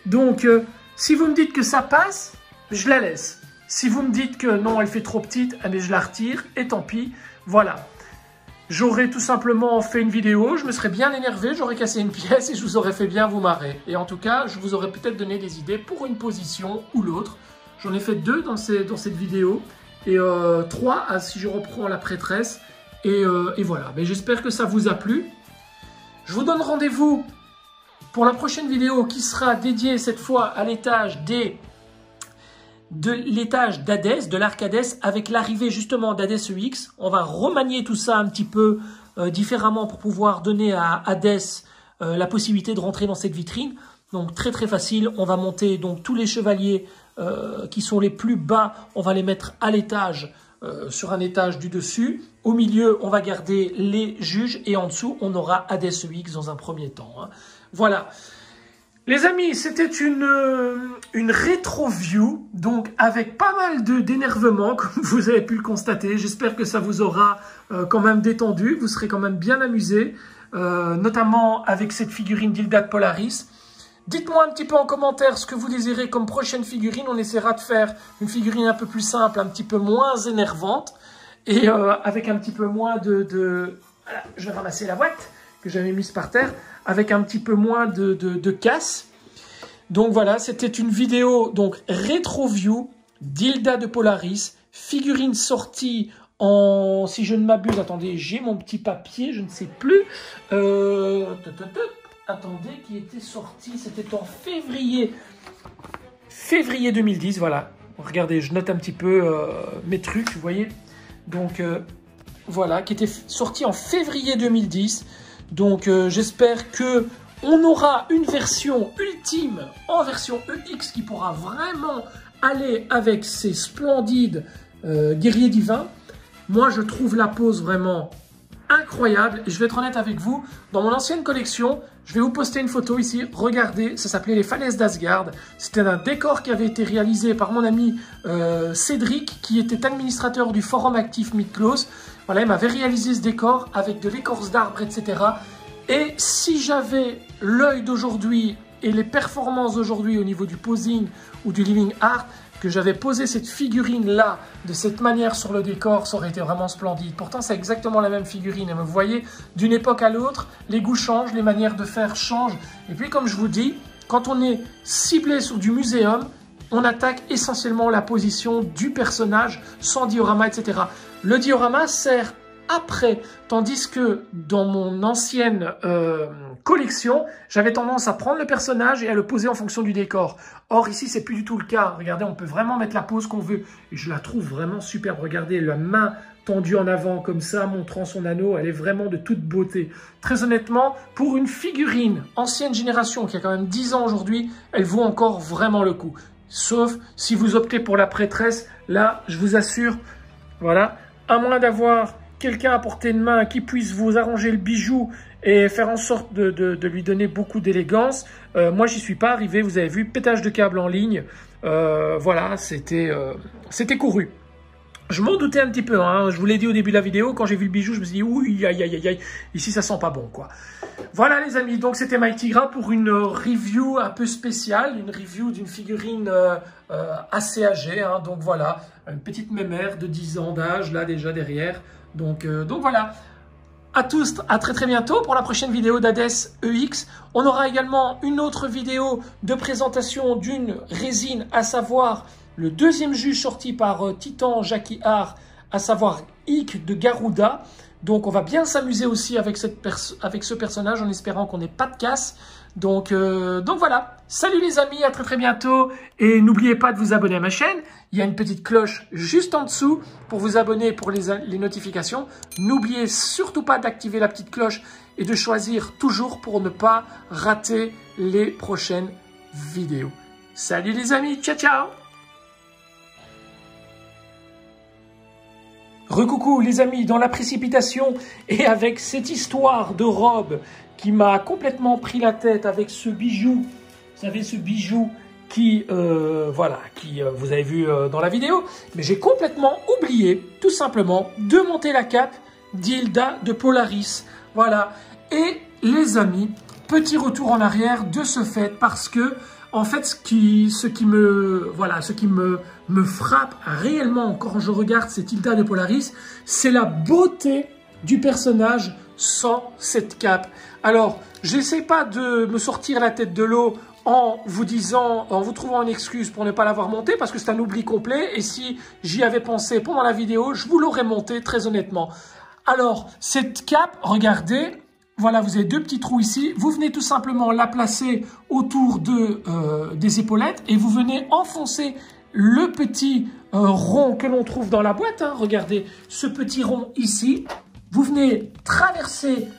Donc, si vous me dites que ça passe, je la laisse. Si vous me dites que non, elle fait trop petite, je la retire et tant pis. Voilà. J'aurais tout simplement fait une vidéo, je me serais bien énervé, j'aurais cassé une pièce et je vous aurais fait bien vous marrer. Et en tout cas, je vous aurais peut-être donné des idées pour une position ou l'autre. J'en ai fait 2 dans cette vidéo et 3 si je reprends la prêtresse. Et voilà, j'espère que ça vous a plu. Je vous donne rendez-vous pour la prochaine vidéo qui sera dédiée cette fois à l'étage d'Hadès, de l'arc Hadès, avec l'arrivée justement d'Hadès EX. On va remanier tout ça un petit peu différemment pour pouvoir donner à Hadès la possibilité de rentrer dans cette vitrine. Donc très très facile, on va monter donc tous les chevaliers qui sont les plus bas, on va les mettre à l'étage, sur un étage du dessus. Au milieu, on va garder les juges et en dessous, on aura Hadès EX dans un premier temps. Hein. Voilà. Les amis, c'était une rétro-view, donc avec pas mal d'énervement, comme vous avez pu le constater. J'espère que ça vous aura quand même détendu, vous serez quand même bien amusés, notamment avec cette figurine d'Hilda de Polaris. Dites-moi un petit peu en commentaire ce que vous désirez comme prochaine figurine. On essaiera de faire une figurine un peu plus simple, un petit peu moins énervante, et avec un petit peu moins Voilà, je vais ramasser la boîte que j'avais mise par terre, avec un petit peu moins de casse. Donc voilà, c'était une vidéo donc rétro-view d'Hilda de Polaris, figurine sortie en, si je ne m'abuse, attendez, j'ai mon petit papier, je ne sais plus, attendez, qui était sorti, c'était en février février 2010, voilà. Regardez, je note un petit peu mes trucs, vous voyez. Donc, voilà, qui était sorti en février 2010. Donc, j'espère que on aura une version ultime en version EX qui pourra vraiment aller avec ces splendides guerriers divins. Moi, je trouve la pose vraiment incroyable. Et je vais être honnête avec vous, dans mon ancienne collection, je vais vous poster une photo ici. Regardez, ça s'appelait les falaises d'Asgard. C'était un décor qui avait été réalisé par mon ami Cédric, qui était administrateur du forum actif Mythos. Voilà, il m'avait réalisé ce décor avec de l'écorce d'arbre, etc. Et si j'avais l'œil d'aujourd'hui et les performances d'aujourd'hui au niveau du posing ou du living art, que j'avais posé cette figurine-là de cette manière sur le décor, ça aurait été vraiment splendide. Pourtant, c'est exactement la même figurine. Et vous voyez, d'une époque à l'autre, les goûts changent, les manières de faire changent. Et puis, comme je vous dis, quand on est ciblé sur du muséum, on attaque essentiellement la position du personnage sans diorama, etc. Le diorama sert après, tandis que dans mon ancienne collection, j'avais tendance à prendre le personnage et à le poser en fonction du décor. Or ici, c'est plus du tout le cas. Regardez, on peut vraiment mettre la pose qu'on veut. Et je la trouve vraiment superbe. Regardez, la main tendue en avant comme ça, montrant son anneau, elle est vraiment de toute beauté. Très honnêtement, pour une figurine ancienne génération qui a quand même 10 ans aujourd'hui, elle vaut encore vraiment le coup. Sauf si vous optez pour la prêtresse, là, je vous assure, voilà, à moins d'avoir quelqu'un à portée de main qui puisse vous arranger le bijou et faire en sorte de lui donner beaucoup d'élégance. Moi, j'y suis pas arrivé. Vous avez vu, pétage de câble en ligne. Voilà, c'était couru. Je m'en doutais un petit peu. Hein. Je vous l'ai dit au début de la vidéo. Quand j'ai vu le bijou, je me suis dit, oui, aïe, aïe, aïe, aïe. Ici, ça sent pas bon, quoi. Voilà, les amis. Donc, c'était Mighty Gras pour une review un peu spéciale. Une review d'une figurine assez âgée. Hein. Donc, voilà. Une petite mémère de 10 ans d'âge, là, déjà derrière. Donc voilà, à tous, à très très bientôt pour la prochaine vidéo d'Hades EX. On aura également une autre vidéo de présentation d'une résine, à savoir le deuxième juge sorti par Titan Jackie Hart, à savoir Ick de Garuda. Donc on va bien s'amuser aussi avec ce personnage en espérant qu'on n'ait pas de casse. Donc voilà, salut les amis, à très très bientôt. Et n'oubliez pas de vous abonner à ma chaîne. Il y a une petite cloche juste en dessous pour vous abonner pour les notifications. N'oubliez surtout pas d'activer la petite cloche et de choisir toujours pour ne pas rater les prochaines vidéos. Salut les amis, ciao ciao. Recoucou les amis, dans la précipitation et avec cette histoire de robe qui m'a complètement pris la tête avec ce bijou, vous savez ce bijou qui, voilà, vous avez vu dans la vidéo, mais j'ai complètement oublié tout simplement de monter la cape d'Hilda de Polaris, voilà. Et les amis, petit retour en arrière de ce fait parce que en fait, ce qui me frappe réellement quand je regarde cette Hilda de Polaris, c'est la beauté du personnage sans cette cape. Alors, j'essaie pas de me sortir la tête de l'eau en vous trouvant une excuse pour ne pas l'avoir montée parce que c'est un oubli complet et si j'y avais pensé pendant la vidéo, je vous l'aurais montée très honnêtement. Alors, cette cape, regardez. Voilà, vous avez deux petits trous ici. Vous venez tout simplement la placer autour des épaulettes et vous venez enfoncer le petit rond que l'on trouve dans la boîte. Hein. Regardez ce petit rond ici. Vous venez traverser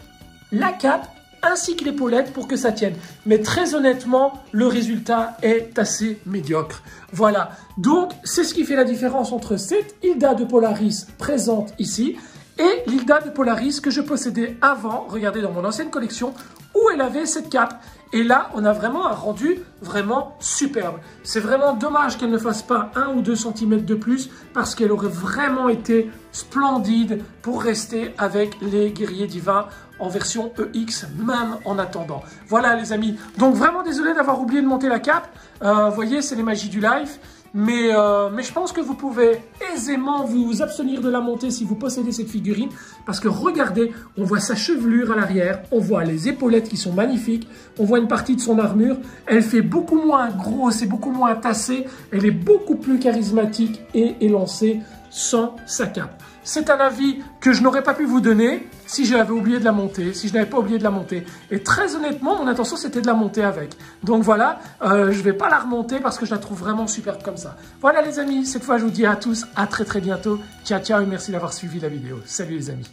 la cape ainsi que l'épaulette pour que ça tienne. Mais très honnêtement, le résultat est assez médiocre. Voilà, donc c'est ce qui fait la différence entre cette Hilda de Polaris présente ici et l'Hilda de Polaris que je possédais avant, regardez dans mon ancienne collection, où elle avait cette cape. Et là, on a vraiment un rendu vraiment superbe. C'est vraiment dommage qu'elle ne fasse pas 1 ou 2 cm de plus parce qu'elle aurait vraiment été splendide pour rester avec les guerriers divins en version EX, même en attendant. Voilà les amis, donc vraiment désolé d'avoir oublié de monter la cape. Vous voyez, c'est les magies du live. Mais je pense que vous pouvez aisément vous abstenir de la monter si vous possédez cette figurine. Parce que regardez, on voit sa chevelure à l'arrière, on voit les épaulettes qui sont magnifiques, on voit une partie de son armure. Elle fait beaucoup moins grosse et beaucoup moins tassée, elle est beaucoup plus charismatique et élancée sans sa cape. C'est un avis que je n'aurais pas pu vous donner si je l'avais oublié de la monter, si je n'avais pas oublié de la monter. Et très honnêtement, mon intention, c'était de la monter avec. Donc voilà, je vais pas la remonter parce que je la trouve vraiment superbe comme ça. Voilà les amis, cette fois, je vous dis à tous, à très très bientôt. Ciao, ciao et merci d'avoir suivi la vidéo. Salut les amis.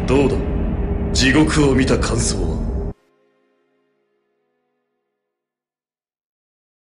どうだ、地獄を見た感想は。